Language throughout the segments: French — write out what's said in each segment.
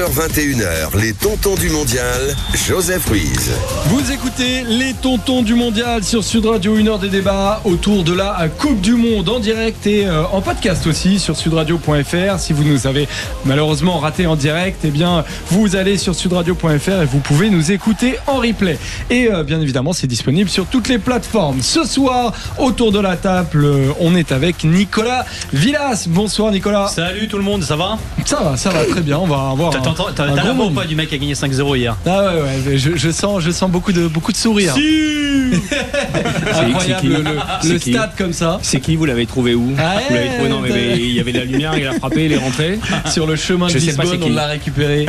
21h, les tontons du mondial, Joseph Ruiz. Vous écoutez les tontons du mondial sur Sud Radio, 1h des débats autour de la Coupe du Monde en direct et en podcast aussi sur sudradio.fr. Si vous nous avez malheureusement raté en direct, eh bien vous allez sur sudradio.fr et vous pouvez nous écouter en replay. Et bien évidemment, c'est disponible sur toutes les plateformes. Ce soir, autour de la table, on est avec Nicolas Villas. Bonsoir Nicolas. Salut tout le monde, ça va ? Ça va très bien. On va avoir T'as la voix ou pas du mec qui a gagné 5-0 hier ? Ah ouais, je sens beaucoup de sourires. Si Incroyable le stade comme ça. C'est qui ? Vous l'avez trouvé où ? Vous l'avez trouvé ? Non, mais il y avait de la lumière, il a frappé, il est rentré. Sur le chemin de Lisbonne, on l'a récupéré.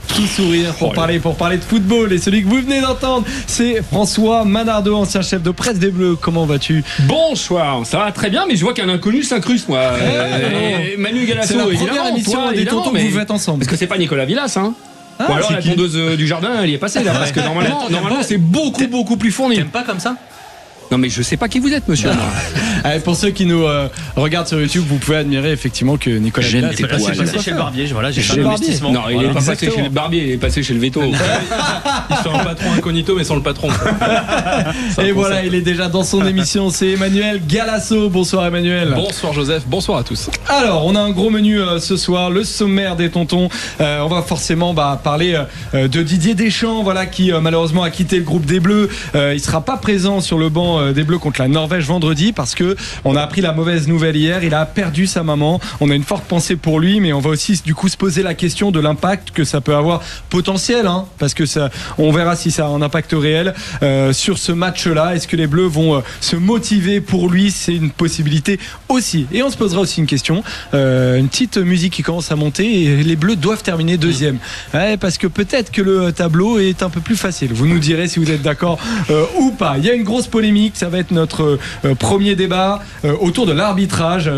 Tout sourire pour parler de football. Et celui que vous venez d'entendre, c'est François Manardo, ancien chef de presse des Bleus. Comment vas-tu ? Bonsoir, ça va très bien, mais je vois qu'un inconnu s'incruste, moi. Manu Galasso, c'est la évidemment. première émission des tontons que vous faites ensemble. Parce que c'est pas Nicolas Villas, hein. Ou alors la qui tondeuse du jardin, elle y est passée là, parce que normalement c'est beaucoup plus fourni. T'aimes pas comme ça ? Non mais je sais pas qui vous êtes, monsieur. Allez, pour ceux qui nous regardent sur YouTube, vous pouvez admirer effectivement que Nicolas Villas est passé chez le barbier. Voilà, j'ai fait un investissement. Non, il est pas passé chez le barbier, il est passé chez le veto. Il fait un patron incognito mais sans le patron. Et voilà, il est déjà dans son émission, c'est Emmanuel Galasso. Bonsoir Emmanuel. Bonsoir Joseph, bonsoir à tous. Alors, on a un gros menu ce soir, le sommaire des tontons. On va forcément parler de Didier Deschamps, voilà, qui malheureusement a quitté le groupe des Bleus. Il sera pas présent sur le banc des Bleus contre la Norvège vendredi parce que on a appris la mauvaise nouvelle hier. Il a perdu sa maman. On a une forte pensée pour lui, mais on va aussi du coup se poser la question de l'impact que ça peut avoir potentiel, hein, parce que ça, on verra si ça a un impact réel sur ce match-là. Est-ce que les Bleus vont se motiver pour lui ? C'est une possibilité aussi. Et on se posera aussi une question, une petite musique qui commence à monter et les Bleus doivent terminer deuxième. Ouais, parce que peut-être que le tableau est un peu plus facile. Vous nous direz si vous êtes d'accord ou pas. Il y a une grosse polémique. Ça va être notre premier débat autour de l'arbitrage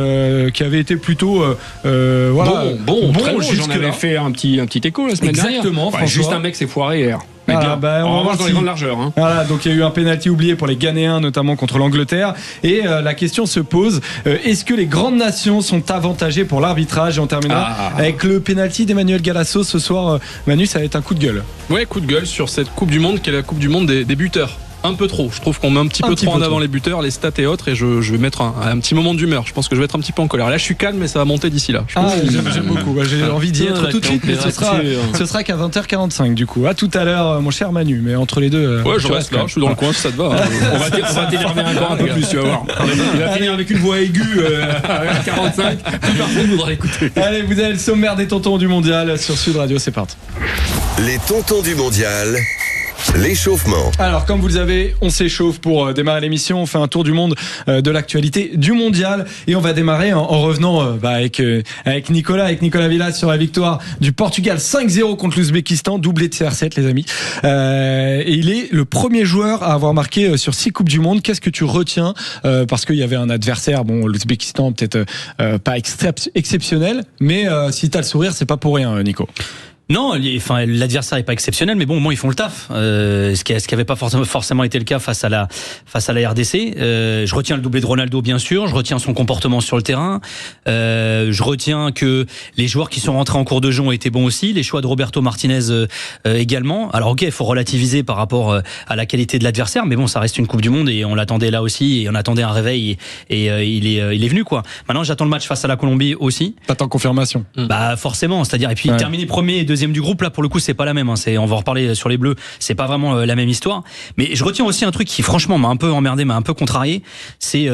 qui avait été plutôt bon J'en avais fait un petit écho la semaine dernière. Exactement, juste un mec s'est foiré hier. Mais voilà, bien, on va voir dans les grandes largeurs. Hein. Voilà, donc il y a eu un pénalty oublié pour les Ghanéens, notamment contre l'Angleterre. Et la question se pose, est-ce que les grandes nations sont avantagées pour l'arbitrage ? Et on terminera avec le pénalty d'Emmanuel Galasso ce soir. Manu, ça va être un coup de gueule. Ouais, coup de gueule sur cette Coupe du Monde qui est la Coupe du Monde des buteurs. Un peu trop, je trouve qu'on met un petit peu trop en avant les buteurs, les stats et autres, et je vais mettre un petit moment d'humeur. Je pense que je vais être un petit peu en colère. Là je suis calme, mais ça va monter d'ici là. J'aime beaucoup, j'ai envie d'y être tout de suite, mais ce sera qu'à 20h45 du coup. À tout à l'heure mon cher Manu, mais entre les deux... Ouais, je reste là, je suis dans le coin si ça te va. On va t'énerver encore un peu plus, tu vas voir. Il va finir avec une voix aiguë à 45, plus personne ne voudra l'écouter. Allez, vous avez le sommaire des tontons du mondial sur Sud Radio, c'est parti. Les tontons du mondial. L'échauffement. Alors, comme vous le savez, on s'échauffe pour démarrer l'émission. On fait un tour du monde de l'actualité du mondial et on va démarrer en revenant avec Nicolas Villas sur la victoire du Portugal 5-0 contre l'Ouzbékistan, doublé de CR7 les amis. Et il est le premier joueur à avoir marqué sur 6 Coupes du Monde. Qu'est-ce que tu retiens parce qu'il y avait un adversaire, l'Ouzbékistan peut-être pas exceptionnel, mais si t'as le sourire, c'est pas pour rien, Nico. Non, l'adversaire n'est pas exceptionnel, mais bon, au moins ils font le taf. Ce qui n'avait pas forcément été le cas face à la RDC. Je retiens le doublé de Ronaldo, bien sûr. Je retiens son comportement sur le terrain. Je retiens que les joueurs qui sont rentrés en cours de jeu ont été bons aussi. Les choix de Roberto Martinez également. Alors ok, il faut relativiser par rapport à la qualité de l'adversaire, mais bon, ça reste une Coupe du Monde et on l'attendait là aussi et on attendait un réveil et il est venu quoi. Maintenant, j'attends le match face à la Colombie aussi. T'attends confirmation. Bah forcément, c'est-à-dire et puis terminer premier et deuxième du groupe là pour le coup c'est pas la même hein. On va en reparler sur les Bleus, c'est pas vraiment la même histoire, mais je retiens aussi un truc qui franchement m'a un peu emmerdé, m'a un peu contrarié, c'est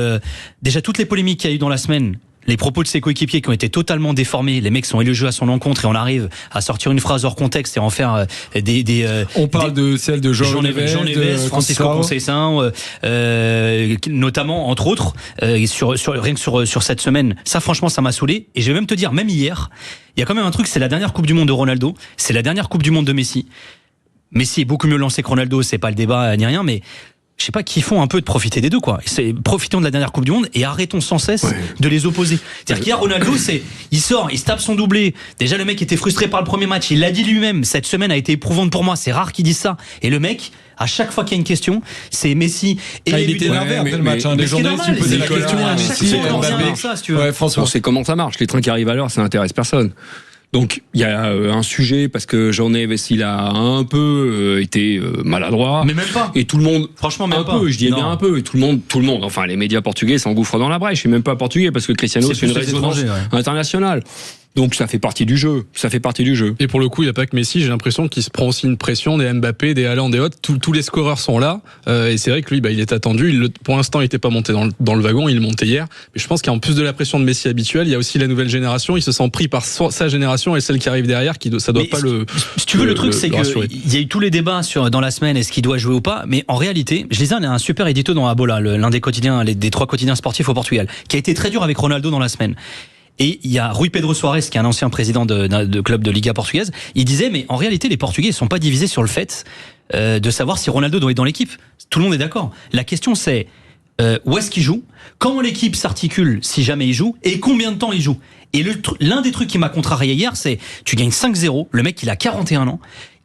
déjà toutes les polémiques qu'il y a eu dans la semaine, les propos de ses coéquipiers qui ont été totalement déformés, les mecs sont élogieux à son encontre et on arrive à sortir une phrase hors contexte et en faire on parle de celle de Jean Neves, Francisco Conceição, notamment entre autres rien que sur cette semaine. Ça franchement ça m'a saoulé et je vais même te dire même hier il y a quand même un truc, c'est la dernière Coupe du Monde de Ronaldo, c'est la dernière Coupe du Monde de Messi. Messi est beaucoup mieux lancé que Ronaldo, c'est pas le débat ni rien, mais je sais pas, qui font un peu de profiter des deux quoi. Profitons de la dernière Coupe du Monde et arrêtons sans cesse de les opposer. C'est-à-dire qu'hier Ronaldo, il sort, il se tape son doublé. Déjà le mec était frustré par le premier match, il l'a dit lui-même. Cette semaine a été éprouvante pour moi, c'est rare qu'il dise ça. Et le mec, à chaque fois qu'il y a une question, c'est Messi et il était énervé après le match. Les journalistes lui posaient la question à Messi. François, on sait comment ça marche. Les trains qui arrivent à l'heure, ça n'intéresse personne. Donc il y a un sujet parce que il a un peu été maladroit. Mais même pas. Et tout le monde, Franchement, même un pas. peu, je dis bien un peu. Et tout le monde, enfin les médias portugais s'engouffrent dans la brèche. Et même pas portugais parce que Cristiano c'est une plus les résonance étrangers, ouais. internationale. Donc ça fait partie du jeu. Et pour le coup, il n'y a pas que Messi. J'ai l'impression qu'il se prend aussi une pression des Mbappé, des Haaland et autres. Tous les scoreurs sont là. Et c'est vrai que lui, il est attendu. Pour l'instant, il n'était pas monté dans le wagon. Il montait hier. Mais je pense qu'en plus de la pression de Messi habituelle, il y a aussi la nouvelle génération. Il se sent pris par sa génération et celle qui arrive derrière. Ça doit pas le. Si tu veux, le truc, c'est qu'il y a eu tous les débats dans la semaine, est-ce qu'il doit jouer ou pas. Mais en réalité, je lisais un super édito dans Abola, l'un des quotidiens, des 3 quotidiens sportifs au Portugal, qui a été très dur avec Ronaldo dans la semaine. Et il y a Rui Pedro Soares, qui est un ancien président de club de Liga portugaise. Il disait, mais en réalité, les Portugais ne sont pas divisés sur le fait de savoir si Ronaldo doit être dans l'équipe. Tout le monde est d'accord. La question, c'est où est-ce qu'il joue, comment l'équipe s'articule si jamais il joue, et combien de temps il joue. Et l'un des trucs qui m'a contrarié hier, c'est tu gagnes 5-0, le mec il a 41 ans,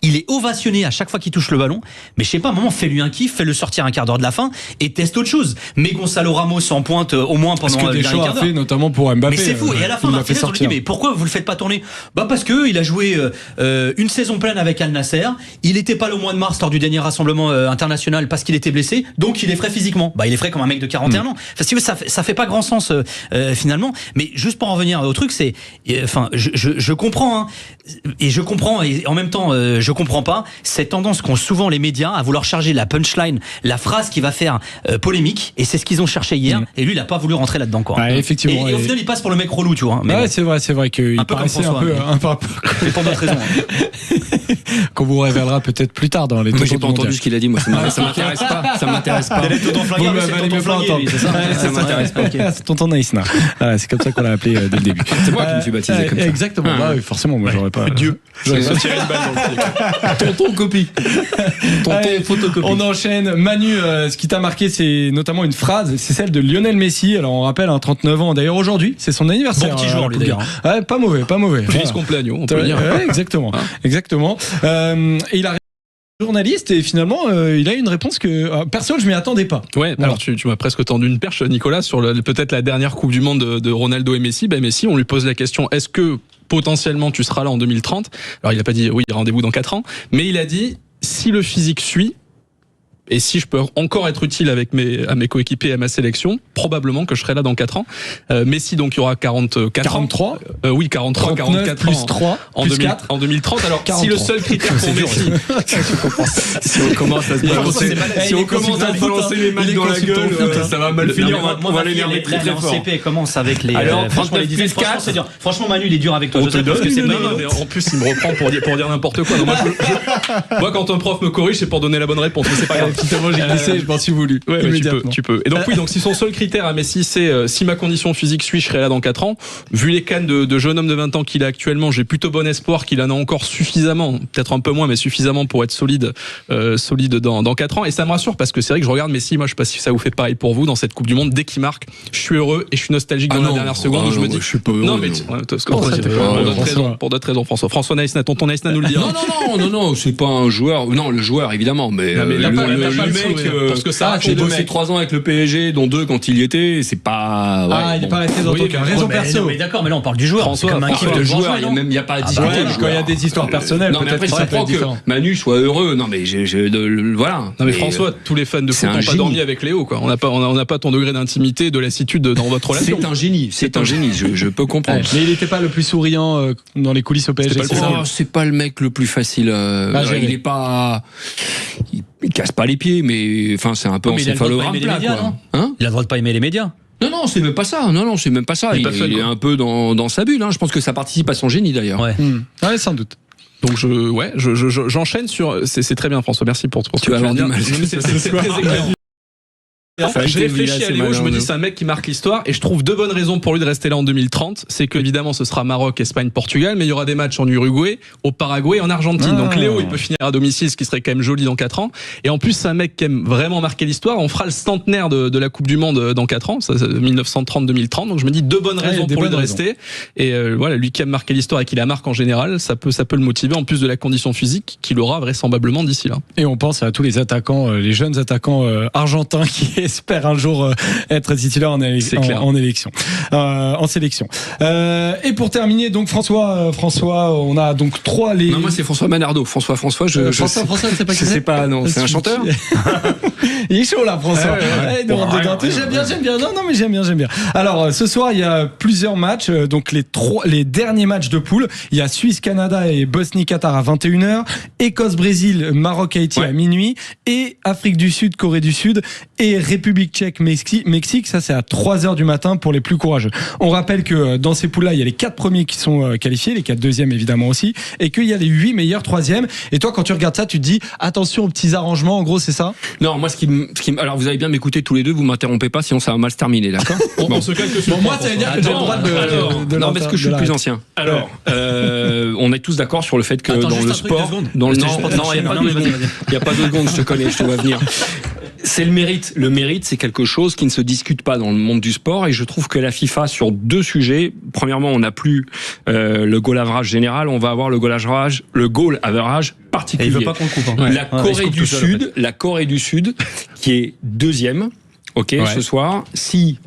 il est ovationné à chaque fois qu'il touche le ballon, mais je sais pas, à un moment, fais-lui un kiff, fais-le sortir un quart d'heure de la fin et teste autre chose. Mais Gonzalo Ramos en pointe au moins pendant un quart d'heure. Fait notamment pour Mbappé. Mais c'est fou. Et à la fin, Martinez, on lui dit, mais pourquoi vous le faites pas tourner? Parce que il a joué une saison pleine avec Al Nasser. Il était pas là au mois de mars lors du dernier rassemblement international parce qu'il était blessé. Donc il est frais physiquement. Il est frais comme un mec de 41 ans. Enfin, si ça fait pas grand sens finalement. Mais juste pour en revenir au truc, c'est, enfin, je comprends, hein, et je comprends, et en même temps, je comprends pas cette tendance qu'ont souvent les médias à vouloir charger la punchline, la phrase qui va faire polémique, et c'est ce qu'ils ont cherché hier. Et lui, il a pas voulu rentrer là-dedans, quoi. Effectivement. Et au final, il passe pour le mec relou, tu vois. Mais ouais, bon. c'est vrai qu'il paraissait un peu. Mais pour d'autres raisons. Qu'on vous révélera peut-être plus tard dans les. Moi, j'ai pas entendu ce qu'il a dit. Moi, ça m'intéresse pas. Ça m'intéresse pas. Ça m'intéresse pas. C'est tonton Naïsna. C'est comme ça qu'on l'a appelé dès le début. C'est moi qui me suis baptisé comme ça. Exactement. Forcément, moi, j'aurais pas. Dieu. J'aurais pas tiré une balle dans le pied. Tonton copie. Tonton photocopie. On enchaîne. Manu, ce qui t'a marqué, c'est notamment une phrase. C'est celle de Lionel Messi. Alors, on rappelle, 39 ans. D'ailleurs, aujourd'hui, c'est son anniversaire. Bon petit joueur, lui, d'ailleurs. Ouais, pas mauvais. Feliz cumpleaños, on peut le dire. Exactement. Et il a journaliste et finalement il a une réponse que perso je m'y attendais pas. Ouais, alors tu m'as presque tendu une perche, Nicolas, sur peut-être la dernière Coupe du Monde de Ronaldo et Messi. Messi, on lui pose la question, est-ce que potentiellement tu seras là en 2030? Alors il a pas dit oui, rendez-vous dans 4 ans, mais il a dit si le physique suit et si je peux encore être utile avec à mes coéquipiers et à ma sélection, probablement que je serai là dans 4 ans. Messi, donc, il y aura 43 oui, 43, 44 plus ans. 3, plus 4. En 2030. Alors, 43. Si le seul critère pour Messi. Si on commence à se balancer, les mailles dans la gueule, ça va mal finir. On va l'énerver très très fort. CP commence avec les. Alors, franchement, les 10 c'est dur. Franchement, Manu, il est dur avec toi. Parce que c'est en plus, il me reprend pour dire n'importe quoi. Moi, quand un prof me corrige, c'est pour donner la bonne réponse. Mais c'est pas grave. Finalement, j'ai glissé, je m'en suis voulu. Ouais, tu peux. Et donc oui, donc si son seul critère à Messi, c'est si ma condition physique suit, je serai là dans 4 ans. Vu les cannes de jeune homme de 20 ans qu'il a actuellement, j'ai plutôt bon espoir qu'il en a encore suffisamment, peut-être un peu moins, mais suffisamment pour être solide dans 4 ans. Et ça me rassure parce que c'est vrai que je regarde Messi, moi je sais pas si ça vous fait pareil pour vous dans cette Coupe du Monde, dès qu'il marque, je suis heureux et je suis nostalgique dans la dernière seconde où je me dis. Je suis pas heureux. Non mais pour d'autres raisons, François Naïsna, tonton Naïsna nous le dira. Non, c'est pas un joueur. Non, le joueur évidemment, mais le mec, parce que ça, j'ai bossé 3 ans avec le PSG, dont 2 quand il y était, c'est pas. Il est pas resté dans ton cas. Raison perso. Mais d'accord, mais là on parle du joueur. François, comme un kiff de joueur, il n'y a pas à discuter. Quand il y a des histoires personnelles, non, mais après, je comprends que Manu soit heureux. Non, mais voilà. Non, mais François, tous les fans de foot n'ont pas dormi avec Léo, quoi. On n'a pas ton degré d'intimité, de lassitude dans votre relation. C'est un génie. Je peux comprendre. Mais il n'était pas le plus souriant dans les coulisses au PSG. C'est pas le mec le plus facile. Il est pas. Il casse pas les pieds, mais enfin c'est un peu encéphalogramme plat, quoi. Hein ? Il a le droit de pas aimer les médias. Non, c'est même pas ça. Il est un peu dans sa bulle. Je pense que ça participe à son génie d'ailleurs. Ouais, sans doute. Donc j'enchaîne sur. C'est très bien, François. Merci pour ce que tu vas dire. C'est très éclairant. Je réfléchis à Léo, je me dis c'est un mec qui marque l'histoire et je trouve 2 bonnes raisons pour lui de rester là en 2030. C'est que évidemment ce sera Maroc, Espagne, Portugal, mais il y aura des matchs en Uruguay, au Paraguay et en Argentine. Donc Léo il peut finir à domicile, ce qui serait quand même joli dans 4 ans. Et en plus c'est un mec qui aime vraiment marquer l'histoire. On fera le centenaire de la Coupe du Monde dans 4 ans, 1930-2030. Donc je me dis 2 bonnes raisons pour lui de rester. Et voilà, lui qui aime marquer l'histoire et qui la marque en général, ça peut le motiver en plus de la condition physique qu'il aura vraisemblablement d'ici là. Et on pense à tous les attaquants, les jeunes attaquants argentins qui espère un jour être titulaire en sélection. Et pour terminer, donc François, on a donc trois Non, moi c'est François Manardo. François, François, je sais pas qui c'est. Je sais pas, non, c'est un chanteur. Il est chaud là, François. J'aime bien. Non, mais j'aime bien. Alors, ce soir, il y a plusieurs matchs. Donc, les derniers matchs de poule. Il y a Suisse-Canada et Bosnie-Qatar à 21h. Écosse-Brésil, Maroc-Haïti à minuit. Et Afrique du Sud, Corée du Sud. Et République tchèque, Mexique. Ça, c'est à 3h du matin pour les plus courageux. On rappelle que dans ces poules-là, il y a les 4 premiers qui sont qualifiés, les 4 deuxièmes évidemment aussi. Et qu'il y a les 8 meilleurs troisièmes. Et toi, quand tu regardes ça, tu te dis attention aux petits arrangements. En gros, c'est ça? Non, moi, alors, vous allez bien m'écouter tous les deux. Vous m'interrompez pas, sinon ça va mal se terminer, d'accord? On se calque sur moi, ça veut dire que j'ai le droit de non, parce que je suis plus ancien. Alors, on est tous d'accord sur le fait que dans le sport, il n'y a pas 2 secondes, je te connais, je te vois venir. C'est le mérite. Le mérite, c'est quelque chose qui ne se discute pas dans le monde du sport, et je trouve que la FIFA, sur 2 sujets, premièrement, on n'a plus le goal average général, on va avoir le goal average particulier. Et il veut pas qu'on le coupe. Hein. La Corée du Sud, qui est 2e, ce soir, si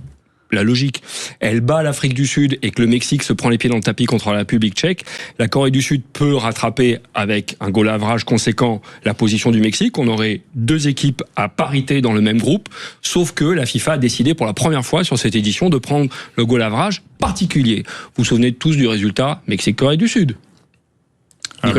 la logique, elle bat l'Afrique du Sud et que le Mexique se prend les pieds dans le tapis contre la République tchèque, la Corée du Sud peut rattraper avec un goal average conséquent la position du Mexique. On aurait 2 équipes à parité dans le même groupe, sauf que la FIFA a décidé pour la première fois sur cette édition de prendre le goal average particulier. Vous vous souvenez tous du résultat Mexique-Corée du Sud? Tu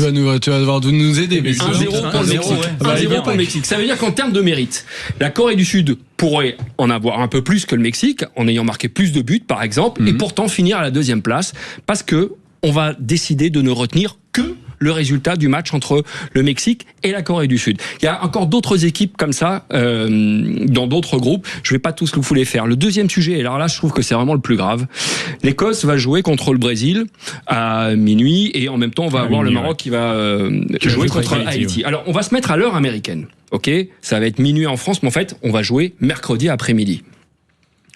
vas devoir nous aider. 1-0 pour le Mexique. 1-0 pour le Mexique. Ça veut dire qu'en termes de mérite, la Corée du Sud pourrait en avoir un peu plus que le Mexique, en ayant marqué plus de buts, par exemple, et pourtant finir à la 2e place, parce que on va décider de ne retenir que le résultat du match entre le Mexique et la Corée du Sud. Il y a encore d'autres équipes comme ça dans d'autres groupes. Je vais pas tous vous les faire. Le 2e sujet, et alors là, je trouve que c'est vraiment le plus grave. L'Écosse va jouer contre le Brésil à minuit, et en même temps, on va avoir le Maroc qui va jouer contre Haïti. Alors, on va se mettre à l'heure américaine. Ça va être minuit en France, mais en fait, on va jouer mercredi après-midi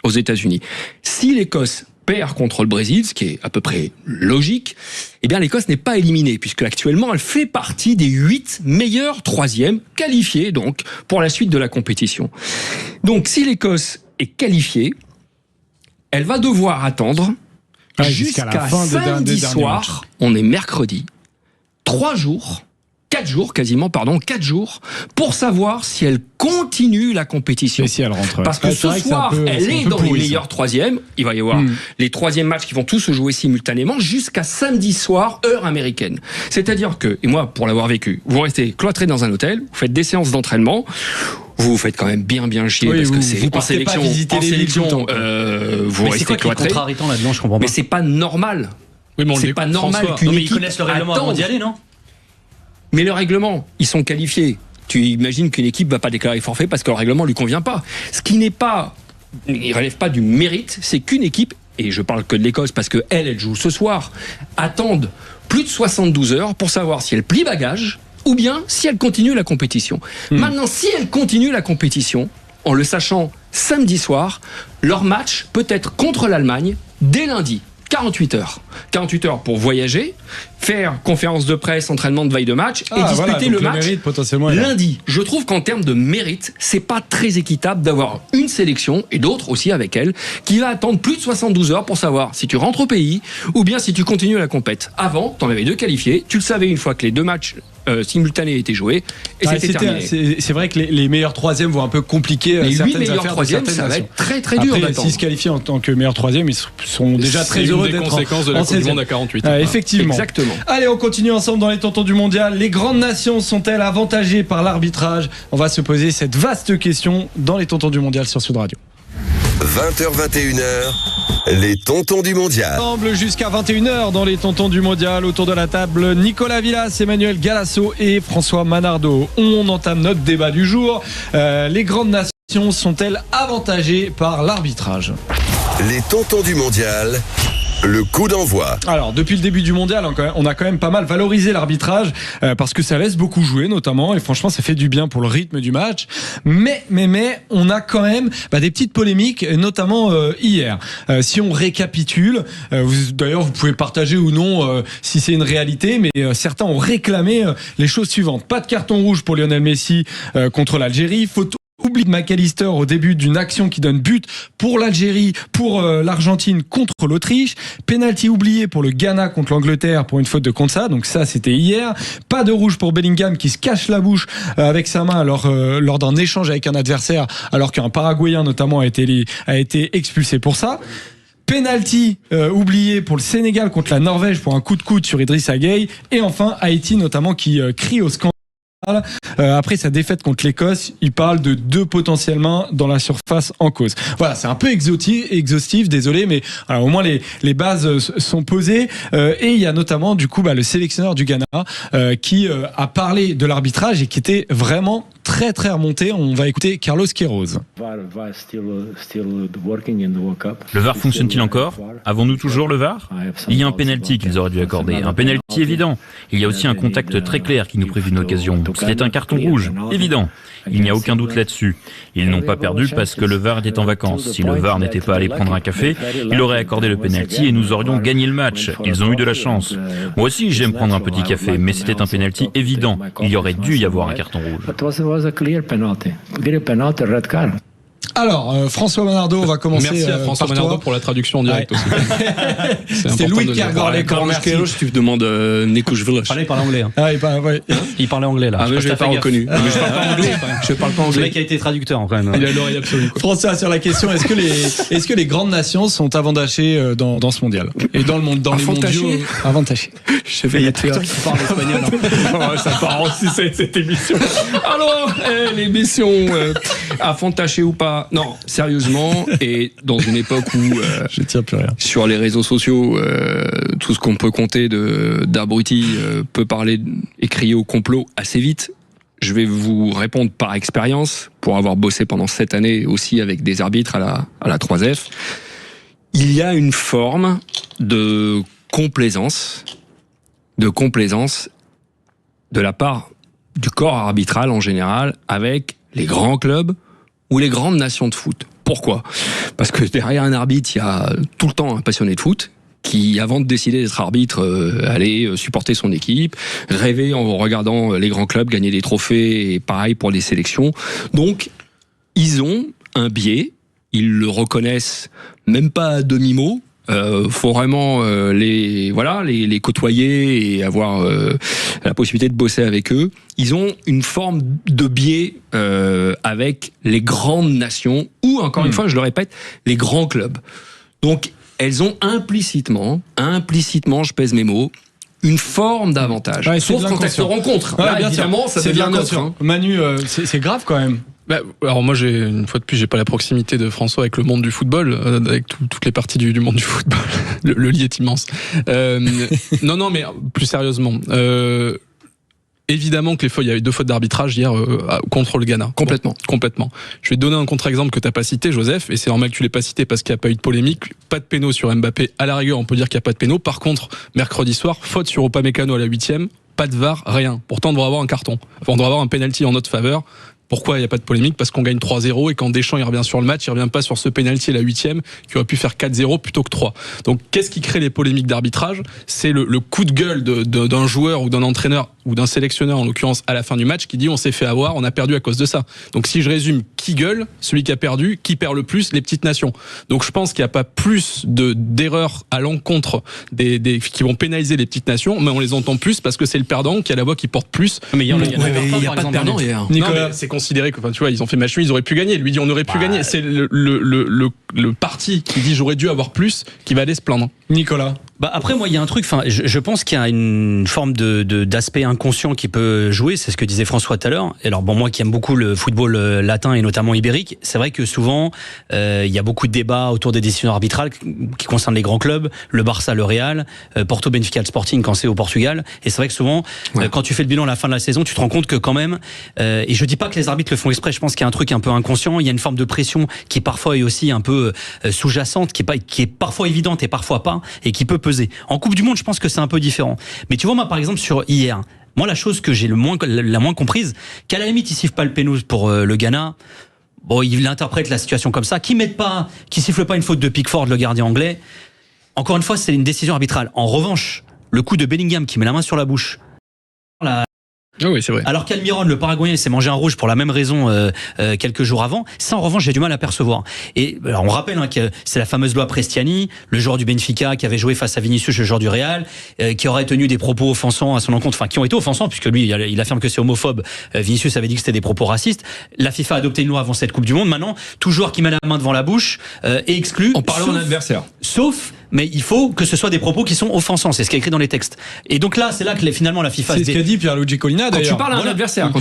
aux États-Unis. Si l'Écosse perd contre le Brésil, ce qui est à peu près logique, eh bien l'Écosse n'est pas éliminée, puisque actuellement elle fait partie des 8 meilleurs 3e qualifiés donc pour la suite de la compétition. Donc si l'Écosse est qualifiée, elle va devoir attendre jusqu'à samedi soir, on est mercredi, 4 jours pour savoir si elle continue la compétition. Et si elle rentre. Parce que ce soir, elle est dans les meilleurs 3e. Il va y avoir les 3e matchs qui vont tous se jouer simultanément jusqu'à samedi soir, heure américaine. C'est-à-dire que, et moi, pour l'avoir vécu, vous restez cloîtré dans un hôtel, vous faites des séances d'entraînement, vous faites quand même bien chier, parce que c'est en sélection, vous restez cloîtré. C'est contrariant là-dedans, je comprends pas. Mais c'est pas normal. Oui, mais c'est pas normal qu'une équipe ils connaissent le règlement avant d'y aller, non? Mais le règlement, ils sont qualifiés. Tu imagines qu'une équipe va pas déclarer forfait parce que le règlement lui convient pas. Ce qui il relève pas du mérite, c'est qu'une équipe, et je parle que de l'Écosse parce que elle joue ce soir, attende plus de 72 heures pour savoir si elle plie bagage ou bien si elle continue la compétition. Maintenant, si elle continue la compétition, en le sachant samedi soir, leur match peut être contre l'Allemagne dès lundi. 48 heures. 48 heures pour voyager, faire conférence de presse, entraînement de veille de match et disputer le match lundi. Je trouve qu'en termes de mérite, c'est pas très équitable d'avoir une sélection, et d'autres aussi avec elle, qui va attendre plus de 72 heures pour savoir si tu rentres au pays ou bien si tu continues la compète. Avant, t'en avais 2 qualifiés, tu le savais une fois que les 2 matchs simultanés étaient joués et c'était terminé. C'est vrai que les meilleurs 3e vont un peu compliquer les 8 meilleurs 3e, ça va être très dur d'attendre. S'ils se qualifient en tant que meilleurs 3e, ils sont déjà très heureux d'être en 16e. C'est une des conséquences de la Coupe du Monde à 48. Effectivement. Exactement. Allez, on continue ensemble dans les tontons du mondial. Les grandes nations sont-elles avantagées par l'arbitrage? On va se poser cette vaste question dans les tontons du mondial sur Sud Radio. 20h, 21h, les tontons du mondial. Ensemble jusqu'à 21h dans les tontons du mondial. Autour de la table, Nicolas Villas, Emmanuel Galasso et François Manardo. On entame notre débat du jour. Les grandes nations sont-elles avantagées par l'arbitrage? Les tontons du mondial. Le coup d'envoi. Alors, depuis le début du mondial, on a quand même pas mal valorisé l'arbitrage parce que ça laisse beaucoup jouer, notamment, et franchement, ça fait du bien pour le rythme du match. Mais, on a quand même des petites polémiques, notamment hier. Si on récapitule, d'ailleurs, vous pouvez partager ou non si c'est une réalité, mais certains ont réclamé les choses suivantes. Pas de carton rouge pour Lionel Messi contre l'Algérie. Faut oublier oublie de McAllister au début d'une action qui donne but pour l'Algérie, pour l'Argentine contre l'Autriche. Penalty oublié pour le Ghana contre l'Angleterre pour une faute de Konsa. Donc ça, c'était hier. Pas de rouge pour Bellingham qui se cache la bouche avec sa main lors d'un échange avec un adversaire, alors qu'un Paraguayen notamment a été expulsé pour ça. Penalty oublié pour le Sénégal contre la Norvège pour un coup de coude sur Idrissa Gueye. Et enfin Haïti notamment qui crie au scandale. Après sa défaite contre l'Écosse, il parle de 2 potentiellement dans la surface en cause. Voilà, c'est un peu exhaustif, désolé, mais alors, au moins les bases sont posées. Et il y a notamment du coup le sélectionneur du Ghana qui a parlé de l'arbitrage et qui était vraiment très très remonté. On va écouter Carlos Queiroz. Le VAR fonctionne-t-il encore ? Avons-nous toujours le VAR ? Il y a un penalty qu'ils auraient dû accorder, un penalty évident. Il y a aussi un contact très clair qui nous prive d'une occasion. C'était un carton rouge, évident. Il n'y a aucun doute là-dessus. Ils n'ont pas perdu parce que le VAR était en vacances. Si le VAR n'était pas allé prendre un café, il aurait accordé le penalty et nous aurions gagné le match. Ils ont eu de la chance. Moi aussi, j'aime prendre un petit café, mais c'était un penalty évident. Il y aurait dû y avoir un carton rouge. Alors, François Manardo, on va commencer. Merci à François Manardo pour la traduction en direct aussi. C'est Louis Kergorlek. Tu me demandes Nekouchville. Il parlait anglais. Hein. Il parlait anglais là. Ah, mais je l'ai pas reconnu. Mais je parle pas anglais. Je parle pas Le anglais. mec a été traducteur quand même. Il a l'oreille absolue. François, sur la question, est-ce que les grandes nations sont avantagées dans ce mondial et dans le monde, dans les mondiaux avantagées? Je sais pas qui parle espagnol. Ça part aussi cette émission. Alors, l'émission avantagée ou pas? Non, sérieusement, et dans une époque où je tiens plus rien. Sur les réseaux sociaux, tout ce qu'on peut compter d'abrutis peut parler et crier au complot assez vite. Je vais vous répondre par expérience, pour avoir bossé pendant 7 années aussi avec des arbitres à la 3F. Il y a une forme de complaisance de la part du corps arbitral en général avec les grands clubs ou les grandes nations de foot. Pourquoi ? Parce que derrière un arbitre, il y a tout le temps un passionné de foot qui, avant de décider d'être arbitre, allait supporter son équipe, rêver en regardant les grands clubs gagner des trophées, et pareil pour les sélections. Donc, ils ont un biais, ils le reconnaissent même pas à demi-mot. Faut vraiment les côtoyer et avoir la possibilité de bosser avec eux. Ils ont une forme de biais avec les grandes nations ou, encore une fois, je le répète, les grands clubs. Donc, elles ont implicitement, je pèse mes mots, une forme d'avantage. Ouais, sauf quand elles se rencontrent. Ouais, là, évidemment, ça devient neutre. Hein. Manu, c'est grave quand même. Alors moi, une fois de plus, j'ai pas la proximité de François avec le monde du football, avec toutes les parties du monde du football. Le lit est immense. Non, mais plus sérieusement, évidemment que il y a eu 2 fautes d'arbitrage hier contre le Ghana. Complètement. Je vais te donner un contre-exemple que t'as pas cité, Joseph, et c'est normal que tu l'aies pas cité parce qu'il n'y a pas eu de polémique. Pas de péno sur Mbappé. À la rigueur, on peut dire qu'il n'y a pas de péno. Par contre, mercredi soir, faute sur Upamecano à la 8e, pas de VAR, rien. Pourtant, on devrait avoir un carton. Enfin, on devrait avoir un penalty en notre faveur. Pourquoi il n'y a pas de polémique ? Parce qu'on gagne 3-0 et quand Deschamps il revient sur le match, il revient pas sur ce penalty à la 8e qui aurait pu faire 4-0 plutôt que 3. Donc qu'est-ce qui crée les polémiques d'arbitrage ? C'est le coup de gueule d'un joueur ou d'un entraîneur ou d'un sélectionneur en l'occurrence à la fin du match qui dit on s'est fait avoir, on a perdu à cause de ça. Donc si je résume, qui gueule ? Celui qui a perdu, qui perd le plus ? Les petites nations. Donc je pense qu'il n'y a pas plus d'erreurs à l'encontre des qui vont pénaliser les petites nations, mais on les entend plus parce que c'est le perdant qui a la voix qui porte plus. Mais il n'y a pas de perdant hier. Nicolas, c'est considéré que, enfin, tu vois, ils ont fait match nul, ils auraient pu gagner. Lui dit on aurait pu gagner. C'est le parti qui dit j'aurais dû avoir plus qui va aller se plaindre. Nicolas. Après, moi, il y a un truc, je pense qu'il y a une forme d'aspect inconscient qui peut jouer, c'est ce que disait François tout à l'heure. Alors bon, moi qui aime beaucoup le football latin et notamment ibérique, c'est vrai que souvent, il y a beaucoup de débats autour des décisions arbitrales qui concernent les grands clubs, le Barça, le Real, Porto, Benfica, le Sporting quand c'est au Portugal. Et c'est vrai que souvent, quand tu fais le bilan à la fin de la saison, tu te rends compte que quand même, et je dis pas que les arbitres le font exprès, je pense qu'il y a un truc un peu inconscient, il y a une forme de pression qui parfois est aussi un peu sous-jacente, qui est parfois évidente et parfois pas, et qui peut peser. En Coupe du Monde, je pense que c'est un peu différent. Mais tu vois, moi, par exemple, sur hier, moi, la chose que j'ai la moins comprise, qu'à la limite, il siffle pas le pénal pour le Ghana. Bon, il interprète la situation comme ça. Qui siffle pas une faute de Pickford, le gardien anglais. Encore une fois, c'est une décision arbitrale. En revanche, le coup de Bellingham qui met la main sur la bouche, Oui, c'est vrai. Alors qu'Almiron, le Paraguayen, s'est mangé un rouge pour la même raison quelques jours avant. Ça, en revanche, j'ai du mal à percevoir. Et alors, on rappelle que c'est la fameuse loi Prestiani, le joueur du Benfica qui avait joué face à Vinicius, le joueur du Real, qui aurait tenu des propos offensants à son encontre, enfin qui ont été offensants puisque lui, il affirme que c'est homophobe. Vinicius avait dit que c'était des propos racistes. La FIFA a adopté une loi avant cette Coupe du Monde. Maintenant, tout joueur qui met la main devant la bouche est exclu. En parlant d'un adversaire. Sauf, mais il faut que ce soit des propos qui sont offensants. C'est ce qui est écrit dans les textes. Et donc là, c'est là que finalement la FIFA. C'est ce qu'a dit Pierluigi Collina d'ailleurs. Quand tu parles à un adversaire,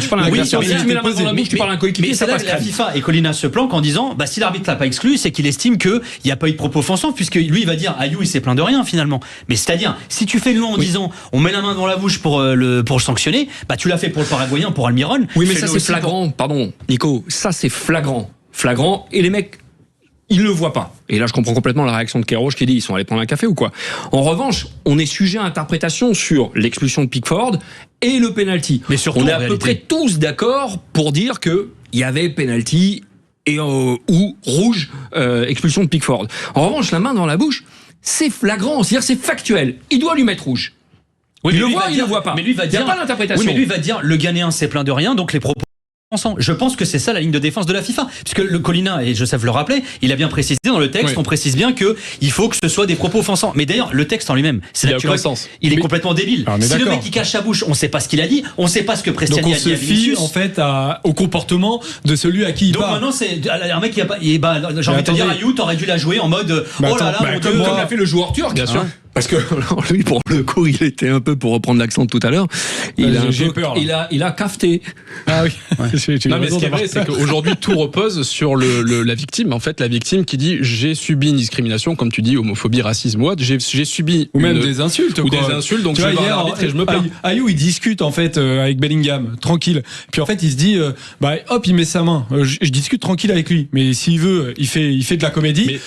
si tu mets la main dans la bouche, tu parles à un coéquipier, ça passe. La FIFA et Collina se planquent en disant, si l'arbitre l'a pas exclu, c'est qu'il estime qu'il n'y a pas eu de propos offensants, puisque lui il va dire, Ayou il s'est plaint de rien finalement. Mais c'est-à-dire, si tu fais une loi en disant, on met la main dans la bouche pour le sanctionner, tu l'as fait pour le Paraguayen, pour Almiron. Oui, mais ça c'est flagrant. Pardon, Nico, ça c'est flagrant, et les mecs. Ils le voient pas. Et là, je comprends complètement la réaction de Queiroz qui dit ils sont allés prendre un café ou quoi. En revanche, on est sujet à interprétation sur l'expulsion de Pickford et le penalty. Mais surtout, on est à peu près tous d'accord pour dire que il y avait penalty et ou rouge, expulsion de Pickford. En revanche, la main dans la bouche, c'est flagrant, c'est-à-dire c'est factuel. Il doit lui mettre rouge. Oui, il le voit, il le voit pas. Mais lui va dire, il n'y a pas d'interprétation. Oui, mais lui va dire le Ghanéen s'est plaint de rien, donc les propos. Je pense que c'est ça la ligne de défense de la FIFA, puisque le Collina et Joseph le rappelait, il a bien précisé dans le texte, on précise bien que il faut que ce soit des propos offensants. Mais d'ailleurs, le texte en lui-même, il est complètement débile. Si le mec il cache sa bouche, on sait pas ce qu'il a dit, on sait pas ce que Prestiani a dit à Vinicius. Donc on se fie en fait au comportement de celui à qui il parle. Donc maintenant c'est un mec qui a pas, j'ai envie de te dire, Ayou, t'aurais dû la jouer en mode oh là là, mon Dieu, comme l'a fait le joueur turc, bien sûr. Parce que lui, pour le coup, il était un peu, pour reprendre l'accent de tout à l'heure, il a cafeté. Ah oui. Non, mais ce qui est vrai, c'est qu'aujourd'hui, tout repose sur la victime. En fait, la victime qui dit j'ai subi une discrimination, comme tu dis, homophobie, racisme, j'ai subi. Ou même des insultes. Ou des insultes, donc je vais voir l'arbitre et je me plains. Ayou, il discute en fait avec Bellingham, tranquille. Puis en fait, il se dit, hop, il met sa main. Je discute tranquille avec lui. Mais s'il veut, il fait de la comédie.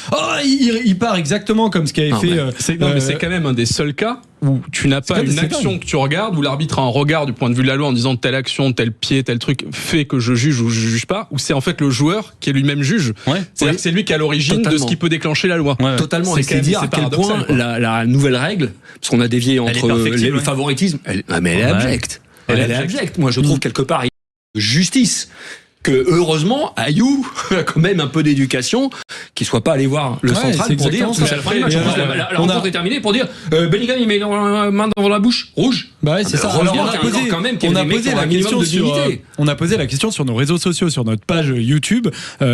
Il part exactement comme ce qu'avait fait. Non, mais c'est quand même un des seuls cas où tu n'as pas une action que tu regardes, où l'arbitre a un regard du point de vue de la loi en disant telle action, tel pied, tel truc fait que je juge ou je juge pas, ou c'est en fait le joueur qui est lui-même juge. C'est-à-dire que c'est lui qui est à l'origine de ce qui peut déclencher la loi. Totalement. Et c'est dire à quel point la nouvelle règle, parce qu'on a dévié entre le favoritisme, elle est abjecte. Elle est abjecte. Moi, je trouve quelque part justice. Que heureusement, Ayou a quand même un peu d'éducation, qu'il soit pas allé voir le central pour dire, c'est la fin du match. La rencontre est terminée pour dire, Bellingham il met la main devant la bouche, rouge. Bah ouais, c'est ça. Alors on a posé la question sur nos réseaux sociaux, sur notre page YouTube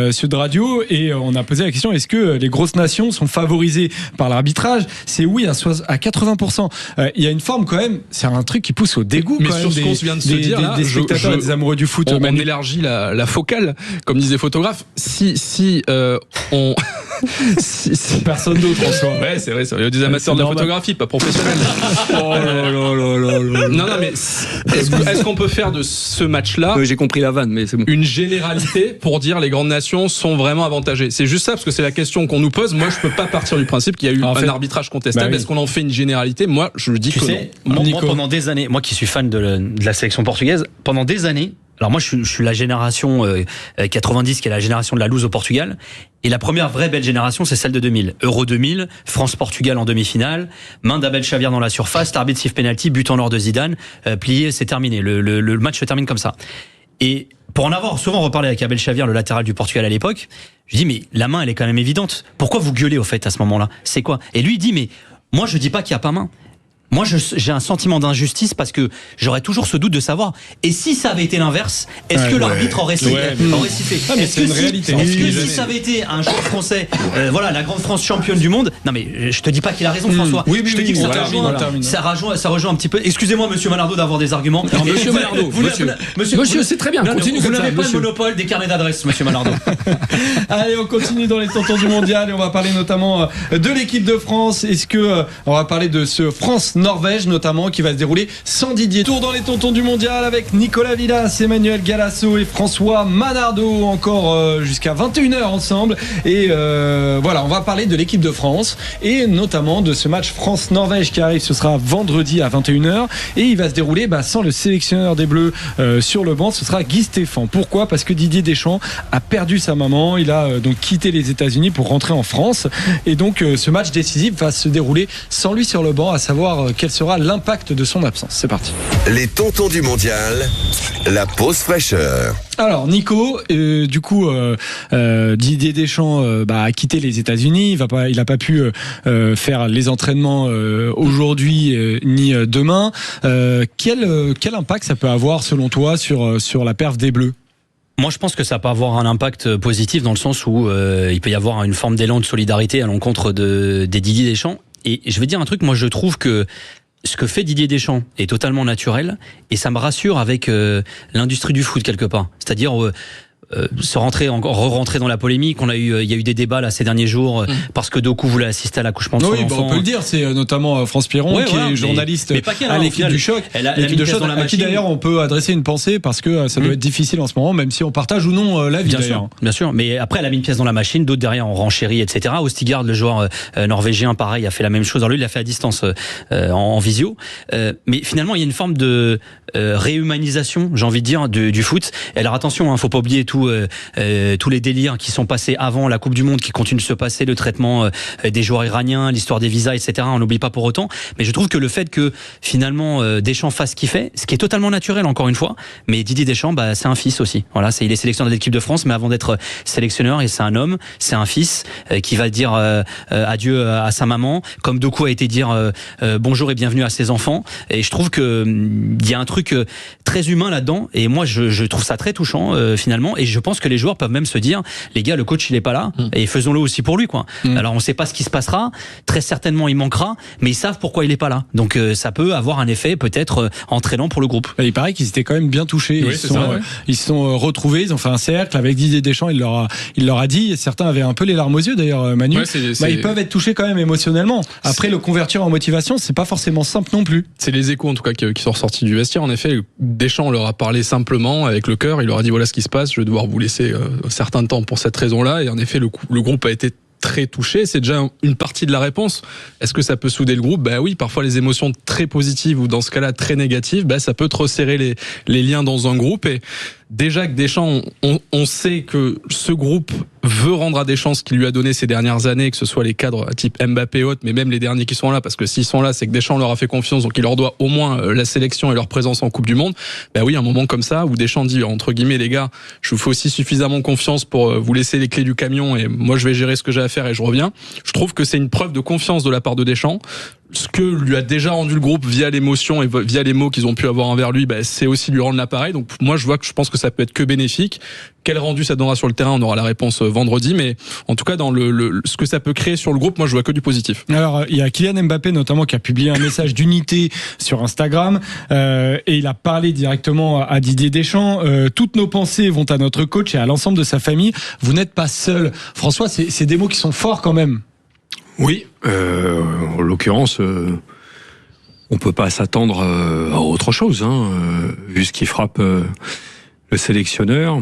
Sud Radio, et on a posé la question, est-ce que les grosses nations sont favorisées par l'arbitrage? C'est oui à 80%. Il y a une forme quand même, c'est un truc qui pousse au dégoût. Mais quand sur ce qu'on vient de se dire là, des spectateurs et des amoureux du foot. On élargit la focale, comme disent les photographes. Si personne d'autre en soi. Ouais, c'est vrai, il y a des amateurs de la photographie, pas professionnels. Non, mais est-ce qu'on peut faire de ce match-là, j'ai compris la vanne, mais c'est bon, une généralité pour dire les grandes nations sont vraiment avantagées? C'est juste ça, parce que c'est la question qu'on nous pose. Moi, je peux pas partir du principe qu'il y a eu un arbitrage contestable. Est-ce qu'on en fait une généralité? Moi, je dis que non. Moi, pendant des années, moi qui suis fan de la sélection portugaise, pendant des années, alors moi je suis la génération 90 qui est la génération de la loose au Portugal, et la première vraie belle génération c'est celle de 2000, Euro 2000, France-Portugal en demi-finale, main d'Abel Xavier dans la surface, l'arbitre siffle penalty, but en or de Zidane, plié, c'est terminé, le match se termine comme ça. Et pour en avoir souvent reparlé avec Abel Xavier, le latéral du Portugal à l'époque, je dis mais la main elle est quand même évidente, pourquoi vous gueulez au fait à ce moment-là, c'est quoi? Et lui il dit mais moi je dis pas qu'il y a pas main. Moi, j'ai un sentiment d'injustice parce que j'aurais toujours ce doute de savoir. Et si ça avait été l'inverse, est-ce que l'arbitre aurait sifflé? Est-ce que si ça avait été un joueur français, la grande France championne du monde? Non, mais je te dis pas qu'il a raison, François. Je te dis que ça rejoint un petit peu. Excusez-moi, Monsieur Malardo, d'avoir des arguments. Non, Monsieur Malardo, Monsieur, c'est très bien. Continue. Vous n'avez pas le monopole des carnets d'adresse, Monsieur Malardo. Allez, on continue dans les tontons du mondial et on va parler notamment de l'équipe de France. Est-ce que on va parler de ce France-Norvège notamment qui va se dérouler sans Didier. Tour dans les tontons du mondial avec Nicolas Villas, Emmanuel Galasso et François Manardo encore jusqu'à 21h ensemble. Et on va parler de l'équipe de France et notamment de ce match France-Norvège qui arrive. Ce sera vendredi à 21h et il va se dérouler sans le sélectionneur des Bleus sur le banc. Ce sera Guy Stéphane. Pourquoi? Parce que Didier Deschamps a perdu sa maman. Il a donc quitté les États-Unis pour rentrer en France et donc ce match décisif va se dérouler sans lui sur le banc, à savoir quel sera l'impact de son absence. C'est parti. Les tontons du mondial, la pause fraîcheur. Alors Nico, du coup Didier Deschamps a quitté les États-Unis. Il n'a pas pu faire les entraînements aujourd'hui ni demain. Quel impact ça peut avoir selon toi sur la perf des Bleus ? Moi, je pense que ça peut avoir un impact positif dans le sens où il peut y avoir une forme d'élan de solidarité à l'encontre des Didier Deschamps. Et je vais dire un truc, moi je trouve que ce que fait Didier Deschamps est totalement naturel et ça me rassure avec l'industrie du foot quelque part. C'est-à-dire re-rentrer dans la polémique. Il y a eu des débats là ces derniers jours parce que Doku voulait assister à l'accouchement de son enfant. On peut le dire, c'est notamment France Piron qui est journaliste à l'équipe du choc. L'équipe de choc à qui d'ailleurs on peut adresser une pensée parce que ça doit être difficile en ce moment, même si on partage ou non l'avis d'ailleurs. Bien sûr, mais après elle a mis une pièce dans la machine, d'autres derrière ont renchéri, etc. Ostigard, le joueur norvégien, pareil, a fait la même chose. Alors lui, il l'a fait à distance en visio. Mais finalement, il y a une forme de réhumanisation, j'ai envie de dire, du foot. Et alors attention, faut pas oublier tous les délires qui sont passés avant la Coupe du Monde, qui continuent de se passer, le traitement des joueurs iraniens, l'histoire des visas, etc. On n'oublie pas pour autant. Mais je trouve que le fait que finalement Deschamps fasse ce qu'il fait, ce qui est totalement naturel encore une fois, mais Didier Deschamps, c'est un fils aussi. Voilà, il est sélectionneur de l'équipe de France, mais avant d'être sélectionneur, et c'est un homme, c'est un fils qui va dire adieu à sa maman, comme Doku a été dire bonjour et bienvenue à ses enfants. Et je trouve que il y a un truc très humain là-dedans. Et moi, je trouve ça très touchant finalement. Et je pense que les joueurs peuvent même se dire, les gars, le coach il est pas là et faisons-le aussi pour lui quoi. Alors on sait pas ce qui se passera, très certainement il manquera, mais ils savent pourquoi il est pas là. Donc ça peut avoir un effet peut-être entraînant pour le groupe. Il paraît qu'ils étaient quand même bien touchés. Oui, ils se sont retrouvés, ils ont fait un cercle avec Didier Deschamps. Il leur a dit, et certains avaient un peu les larmes aux yeux d'ailleurs, Manu. Ils peuvent être touchés quand même émotionnellement. Après le convertir en motivation, c'est pas forcément simple non plus. C'est les échos en tout cas qui sont ressortis du vestiaire. En effet, Deschamps leur a parlé simplement avec le cœur. Il leur a dit voilà ce qui se passe. Je vais devoir vous laisser un certain temps pour cette raison-là. Et en effet, le groupe a été très touché. C'est déjà une partie de la réponse. Est-ce que ça peut souder le groupe ? Oui, parfois les émotions très positives ou dans ce cas-là très négatives, ça peut te resserrer les liens dans un groupe. Et déjà que Deschamps, on sait que ce groupe veut rendre à Deschamps ce qu'il lui a donné ces dernières années, que ce soit les cadres type Mbappé et autres, mais même les derniers qui sont là, parce que s'ils sont là, c'est que Deschamps leur a fait confiance, donc il leur doit au moins la sélection et leur présence en Coupe du Monde. Oui, un moment comme ça, où Deschamps dit, entre guillemets, les gars, je vous fais aussi suffisamment confiance pour vous laisser les clés du camion et moi je vais gérer ce que j'ai à faire et je reviens. Je trouve que c'est une preuve de confiance de la part de Deschamps. Ce que lui a déjà rendu le groupe via l'émotion et via les mots qu'ils ont pu avoir envers lui, c'est aussi lui rendre l'appareil. Donc moi, je pense que ça peut être que bénéfique. Quel rendu ça donnera sur le terrain, on aura la réponse vendredi. Mais en tout cas, dans ce que ça peut créer sur le groupe, moi, je vois que du positif. Alors, il y a Kylian Mbappé notamment qui a publié un message d'unité sur Instagram et il a parlé directement à Didier Deschamps. Toutes nos pensées vont à notre coach et à l'ensemble de sa famille. Vous n'êtes pas seul. François, c'est des mots qui sont forts quand même. Oui, en l'occurrence, on peut pas s'attendre à autre chose, vu ce qui frappe le sélectionneur.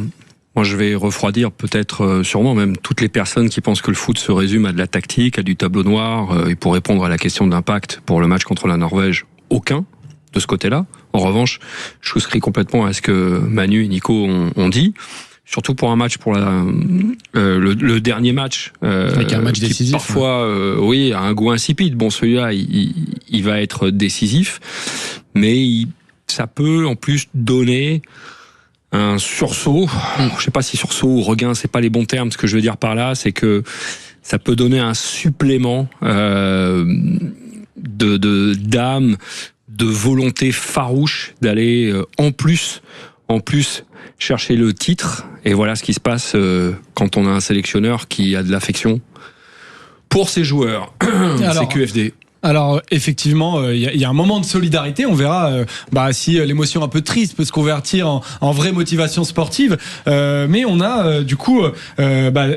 Moi, je vais refroidir peut-être, sûrement même toutes les personnes qui pensent que le foot se résume à de la tactique, à du tableau noir. Et pour répondre à la question d'impact pour le match contre la Norvège, aucun de ce côté-là. En revanche, je souscris complètement à ce que Manu et Nico ont dit. Surtout pour un match, pour le dernier match, avec un match décisif, parfois, a un goût insipide. Bon, celui-là, il va être décisif, mais ça peut en plus donner un sursaut. Je sais pas si sursaut ou regain, c'est pas les bons termes. Ce que je veux dire par là, c'est que ça peut donner un supplément d'âme, de volonté farouche d'aller en plus chercher le titre. Et voilà ce qui se passe quand on a un sélectionneur qui a de l'affection pour ses joueurs. C'est QFD. Alors effectivement, il y a un moment de solidarité. On verra si l'émotion un peu triste peut se convertir en vraie motivation sportive. Mais on a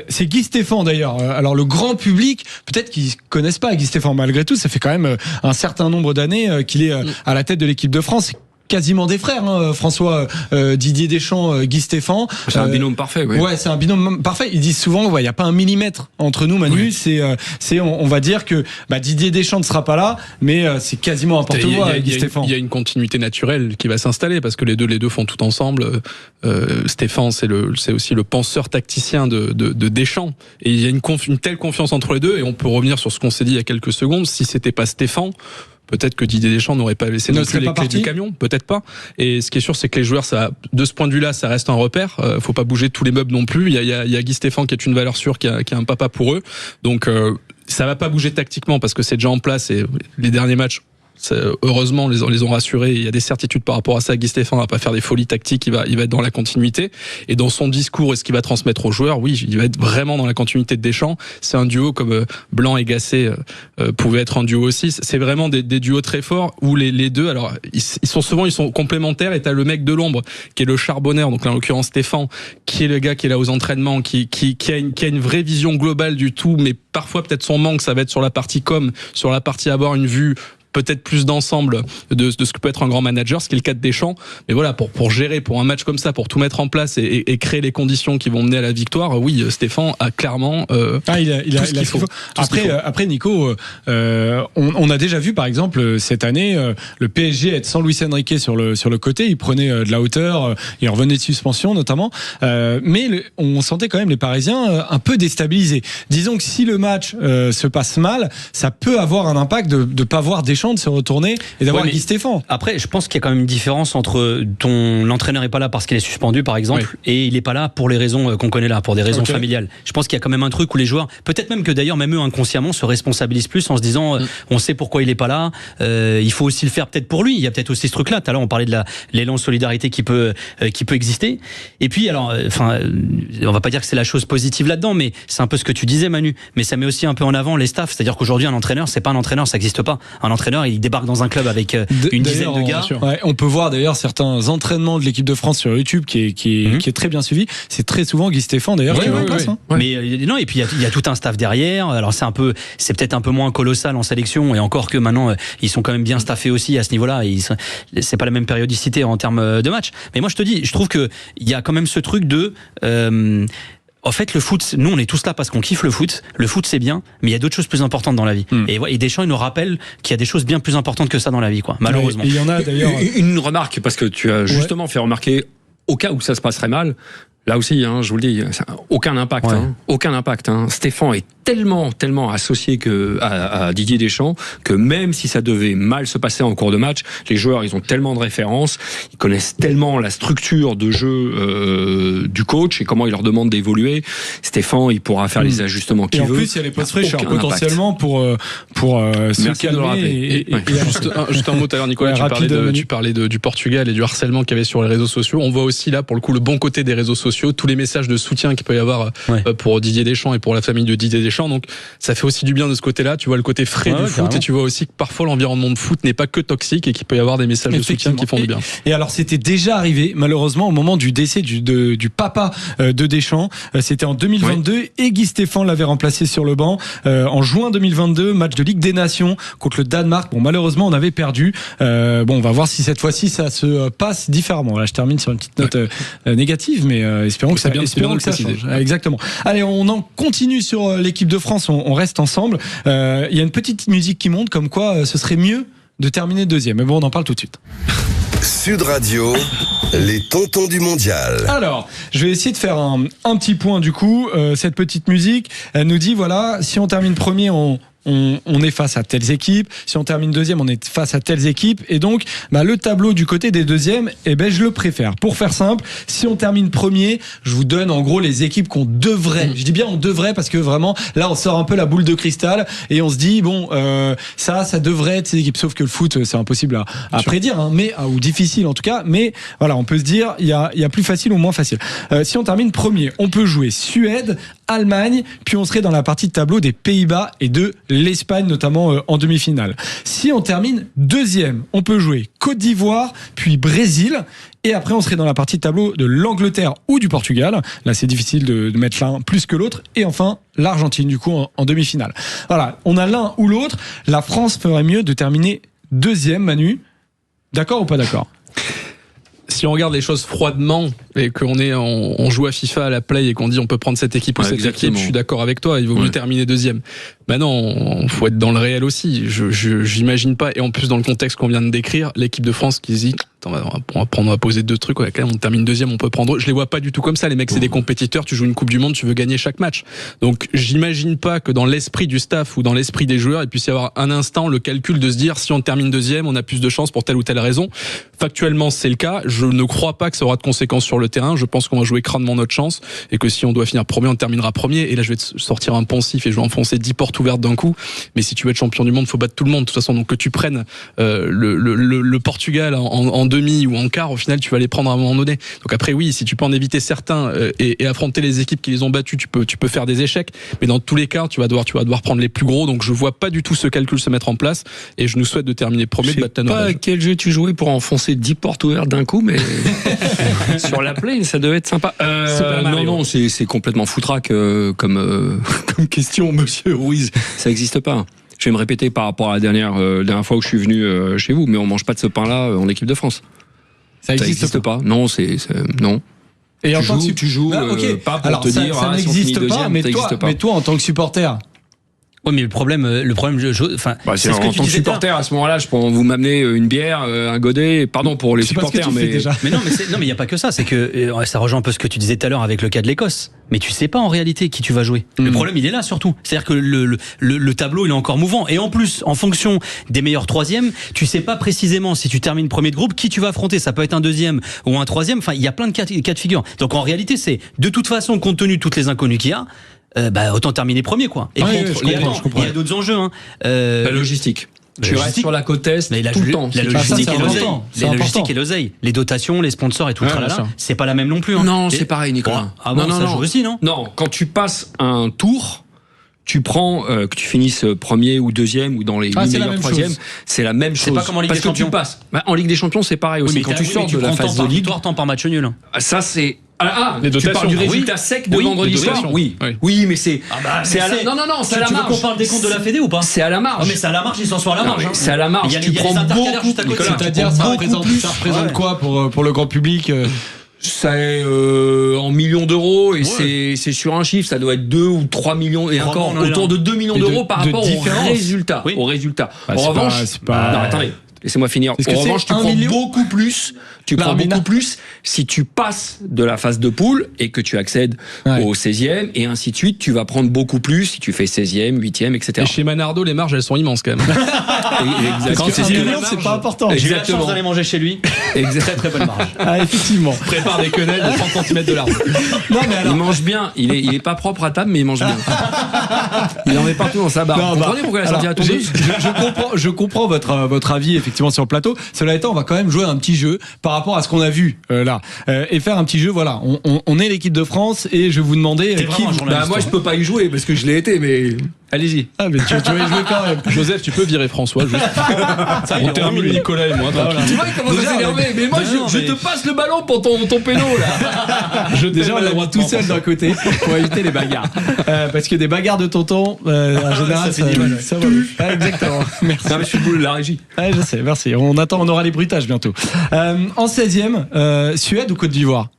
c'est Guy Stéphane d'ailleurs. Alors le grand public, peut-être qu'ils connaissent pas Guy Stéphane malgré tout. Ça fait quand même un certain nombre d'années qu'il est à la tête de l'équipe de France. Quasiment des frères, François, Didier Deschamps, Guy Stéphane. C'est un binôme parfait, oui. Ouais, c'est un binôme parfait. Ils disent souvent, il y a pas un millimètre entre nous, Manu. Oui. On va dire que Didier Deschamps ne sera pas là, mais c'est quasiment un porte-voix avec Guy Stéphane. Il y a une continuité naturelle qui va s'installer parce que les deux font tout ensemble. Stéphane, c'est aussi le penseur tacticien de Deschamps. Et il y a une telle confiance entre les deux et on peut revenir sur ce qu'on s'est dit il y a quelques secondes. Si c'était pas Stéphane, peut-être que Didier Deschamps n'aurait pas laissé non plus les clés du camion, peut-être pas. Et ce qui est sûr, c'est que les joueurs, ça, de ce point de vue-là, ça reste un repère. Faut pas bouger tous les meubles non plus. Il y a Guy Stéphane qui est une valeur sûre, qui est un papa pour eux. Donc ça va pas bouger tactiquement parce que c'est déjà en place et les derniers matchs. Heureusement, les ont rassurés. Il y a des certitudes par rapport à ça. Guy Stéphane va pas faire des folies tactiques. Il va être dans la continuité. Et dans son discours et ce qu'il va transmettre aux joueurs, oui, il va être vraiment dans la continuité de Deschamps. C'est un duo comme Blanc et Gasset pouvaient être un duo aussi. C'est vraiment des duos très forts où les deux, alors ils sont complémentaires. Et t'as le mec de l'ombre qui est le charbonneur, donc là en l'occurrence Stéphane, qui est le gars qui est là aux entraînements, qui a une vraie vision globale du tout, mais parfois peut-être son manque, ça va être sur la partie com, sur la partie avoir une vue peut-être plus d'ensemble de ce que peut être un grand manager, ce qui est le cas de Deschamps. Mais voilà, pour gérer, pour un match comme ça, pour tout mettre en place et créer les conditions qui vont mener à la victoire, oui, Stéphane a clairement tout ce qu'il faut. Après, Nico, on a déjà vu, par exemple, cette année, le PSG être sans Luis Enrique sur le côté. Il prenait de la hauteur, il revenait de suspension notamment. Mais on sentait quand même les Parisiens un peu déstabilisés. Disons que si le match se passe mal, ça peut avoir un impact de pas voir Deschamps de se retourner et d'avoir Guy Stéphane. Après, je pense qu'il y a quand même une différence entre l'entraîneur est pas là parce qu'il est suspendu, par exemple, et il est pas là pour les raisons qu'on connaît là, pour des raisons familiales. Je pense qu'il y a quand même un truc où les joueurs, peut-être même que d'ailleurs, même eux inconsciemment, se responsabilisent plus en se disant, on sait pourquoi il est pas là, il faut aussi le faire peut-être pour lui. Il y a peut-être aussi ce truc-là. Tout à l'heure, on parlait de l'élan de solidarité qui peut exister. Et puis, alors, on va pas dire que c'est la chose positive là-dedans, mais c'est un peu ce que tu disais, Manu. Mais ça met aussi un peu en avant les staffs. C'est-à-dire qu'aujourd'hui, un entraîneur, c'est pas un entraîneur, ça n'existe pas. Un entraîneur, il débarque dans un club avec une dizaine de gars. On peut voir d'ailleurs certains entraînements de l'équipe de France sur YouTube qui est très bien suivi. C'est très souvent Guy Stéphane d'ailleurs qui est en place. Mais non, et puis il y a tout un staff derrière. Alors c'est peut-être un peu moins colossal en sélection, et encore que maintenant ils sont quand même bien staffés aussi à ce niveau-là. C'est pas la même périodicité en termes de match. Mais moi je te dis, je trouve que il y a quand même ce truc de en fait, le foot, nous, on est tous là parce qu'on kiffe le foot. Le foot, c'est bien, mais il y a d'autres choses plus importantes dans la vie. Et Deschamps, il nous rappelle qu'il y a des choses bien plus importantes que ça dans la vie, quoi. Malheureusement. Et il y en a d'ailleurs. Une remarque, parce que tu as justement fait remarquer, au cas où ça se passerait mal, là aussi, je vous le dis, aucun impact. Aucun impact. Stéphane est tellement associé à Didier Deschamps que même si ça devait mal se passer en cours de match, les joueurs, ils ont tellement de références, ils connaissent tellement la structure de jeu du coach et comment il leur demande d'évoluer. Stéphane, il pourra faire les ajustements qu'il veut. Et en plus, il y a les postes fraîcheurs potentiellement pour se calmer. Juste un mot tout à l'heure, Nicolas, tu parlais du Portugal et du harcèlement qu'il y avait sur les réseaux sociaux. On voit aussi là, pour le coup, le bon côté des réseaux sociaux, tous les messages de soutien qu'il peut y avoir pour Didier Deschamps et pour la famille de Didier Deschamps. Donc ça fait aussi du bien de ce côté-là. Tu vois le côté frais du foot, carrément. Et tu vois aussi que parfois l'environnement de foot n'est pas que toxique et qu'il peut y avoir des messages de soutien qui font du bien. Et alors c'était déjà arrivé malheureusement au moment du décès du papa de Deschamps. C'était en 2022 et Guy Stéphane l'avait remplacé sur le banc en juin 2022, match de Ligue des Nations contre le Danemark. Bon, malheureusement on avait perdu. On va voir si cette fois-ci ça se passe différemment. Là je termine sur une petite note négative, mais espérons que ça change. Exactement. Allez, on en continue sur l'équipe de France, on reste ensemble. Il y a une petite musique qui monte comme quoi ce serait mieux de terminer deuxième. Mais bon, on en parle tout de suite. Sud Radio, les tontons du mondial. Alors, je vais essayer de faire un petit point du coup. Cette petite musique, elle nous dit voilà, si on termine premier, on est face à telles équipes. Si on termine deuxième, on est face à telles équipes. Et donc, le tableau du côté des deuxièmes, je le préfère. Pour faire simple, si on termine premier, je vous donne en gros les équipes qu'on devrait. Je dis bien on devrait parce que vraiment, là, on sort un peu la boule de cristal et on se dit ça devrait être ces équipes. Sauf que le foot, c'est impossible à prédire, ou difficile en tout cas. Mais voilà, on peut se dire, il y a plus facile ou moins facile. Si on termine premier, on peut jouer Suède, Allemagne, puis on serait dans la partie de tableau des Pays-Bas et de l'Espagne, notamment en demi-finale. Si on termine deuxième, on peut jouer Côte d'Ivoire, puis Brésil, et après on serait dans la partie de tableau de l'Angleterre ou du Portugal. Là, c'est difficile de mettre l'un plus que l'autre. Et enfin, l'Argentine, du coup, en demi-finale. Voilà, on a l'un ou l'autre. La France ferait mieux de terminer deuxième, Manu. D'accord ou pas d'accord ? Si on regarde les choses froidement, et on joue à FIFA à la play et qu'on dit on peut prendre cette équipe ou cette équipe, je suis d'accord avec toi, il vaut mieux terminer deuxième. Non, faut être dans le réel aussi. J'imagine pas, et en plus dans le contexte qu'on vient de décrire, l'équipe de France qui se dit on va poser 2 trucs, quand même on termine deuxième, on peut prendre. Je les vois pas du tout comme ça, les mecs, c'est des compétiteurs, tu joues une Coupe du Monde, tu veux gagner chaque match. Donc j'imagine pas que dans l'esprit du staff ou dans l'esprit des joueurs, il puisse y avoir un instant le calcul de se dire si on termine deuxième, on a plus de chances pour telle ou telle raison. Factuellement, c'est le cas. Je ne crois pas que ça aura de conséquences sur le terrain. Je pense qu'on va jouer crânement notre chance et que si on doit finir premier, on terminera premier. Et là, je vais sortir un poncif et je vais enfoncer 10 portes ouvertes d'un coup. Mais si tu veux être champion du monde, faut battre tout le monde. De toute façon, donc que tu prennes le Portugal en demi ou en quart, au final, tu vas les prendre à un moment donné. Donc après, oui, si tu peux en éviter certains et affronter les équipes qui les ont battus, tu peux faire des échecs. Mais dans tous les cas, tu vas devoir prendre les plus gros. Donc je vois pas du tout ce calcul se mettre en place. Et je nous souhaite de terminer premier, de battre la Norvège. Je sais pas quel jeu tu jouais pour enfoncer 10 portes ouvertes d'un coup, mais sur la play, ça devait être sympa. Non, c'est complètement foutraque comme question, monsieur Ruiz. Ça n'existe pas. Je vais me répéter par rapport à la dernière fois où je suis venu chez vous, mais on mange pas de ce pain-là en équipe de France. Ça n'existe pas. Non, non. Et tu joues pas pour te dire ça n'existe pas, mais toi en tant que supporter. Oui, mais le problème, c'est en tant que supporter à ce moment-là, je peux vous m'amener une bière, un godet. Pardon pour les supporters, mais il y a pas que ça. C'est que ça rejoint un peu ce que tu disais tout à l'heure avec le cas de l'Écosse. Mais tu sais pas en réalité qui tu vas jouer. Le problème, il est là surtout. C'est-à-dire que le tableau, il est encore mouvant. Et en plus, en fonction des meilleurs troisièmes, tu sais pas précisément si tu termines premier de groupe qui tu vas affronter. Ça peut être un deuxième ou un troisième. Enfin, il y a plein de cas de figure. Donc en réalité, c'est de toute façon, compte tenu de toutes les inconnues qu'il y a. Autant terminer premier, quoi. Et il y a d'autres enjeux. La logistique. Tu restes sur la côte est tout le temps. La logistique et l'oseille. Les dotations, les sponsors et tout le tralala, c'est pas la même non plus. Non, c'est pareil, Nicolas. Non, ça joue aussi, non ? Non, quand tu passes un tour, tu prends que tu finisses premier ou deuxième ou dans les meilleurs troisièmes, c'est la même chose. C'est pas comme en Ligue des Champions. Tu passes. En Ligue des Champions, c'est pareil aussi. Quand tu sors de la phase de Ligue, temps par match nul. Ça c'est les dotations. Tu parles du résultat sec de vendredi soir. Oui, mais c'est à la c'est à la marge. Tu veux qu'on parle des comptes de la Fédé ou pas ? C'est à la marge. Mais c'est à la marge, ils s'en sont à la marge. C'est à la marge. Tu prends beaucoup. C'est-à-dire ça représente quoi pour le grand public ? C'est en millions d'euros et c'est sur un chiffre, ça doit être 2 ou 3 millions et encore autour de 2 millions d'euros par rapport au résultat. Oui. Au résultat. En revanche, non, attendez. Laissez-moi finir. En revanche, tu prends beaucoup plus. Tu prends beaucoup plus si tu passes de la phase de poule et que tu accèdes au 16e et ainsi de suite. Tu vas prendre beaucoup plus si tu fais 16e, 8e, etc. Et chez Manardo, les marges, elles sont immenses quand même. Exactement. C'est pas important. J'ai eu la chance d'aller manger chez lui. Très très bonne marge. Effectivement. Prépare des quenelles de 30 cm de large. Non, mais alors... Il mange bien. Il est pas propre à table, mais il mange bien. Il en met partout dans sa barre. Vous comprenez pourquoi il a sorti la tondeuse ? Je comprends votre avis effectivement sur le plateau. Cela étant, on va quand même jouer un petit jeu par rapport à ce qu'on a vu là et faire un petit jeu. Voilà, on est l'équipe de France et je vais vous demander qui. Moi, je peux pas y jouer parce que je l'ai été, mais allez-y. Ah, mais tu vas y jouer quand même. Joseph, tu peux virer François. Juste. On termine Nicolas et moi. Tu vois, il commence à s'énerver. Mais moi, je te passe le ballon pour ton péno là. Déjà, on a le droit tout seul d'un côté pour éviter les bagarres. Parce que des bagarres de tonton, en général, ça va. Exactement. Merci. Non, mais je suis le boulot de la régie. Je sais, merci. On aura les bruitages bientôt. En 16e, Suède ou Côte d'Ivoire ?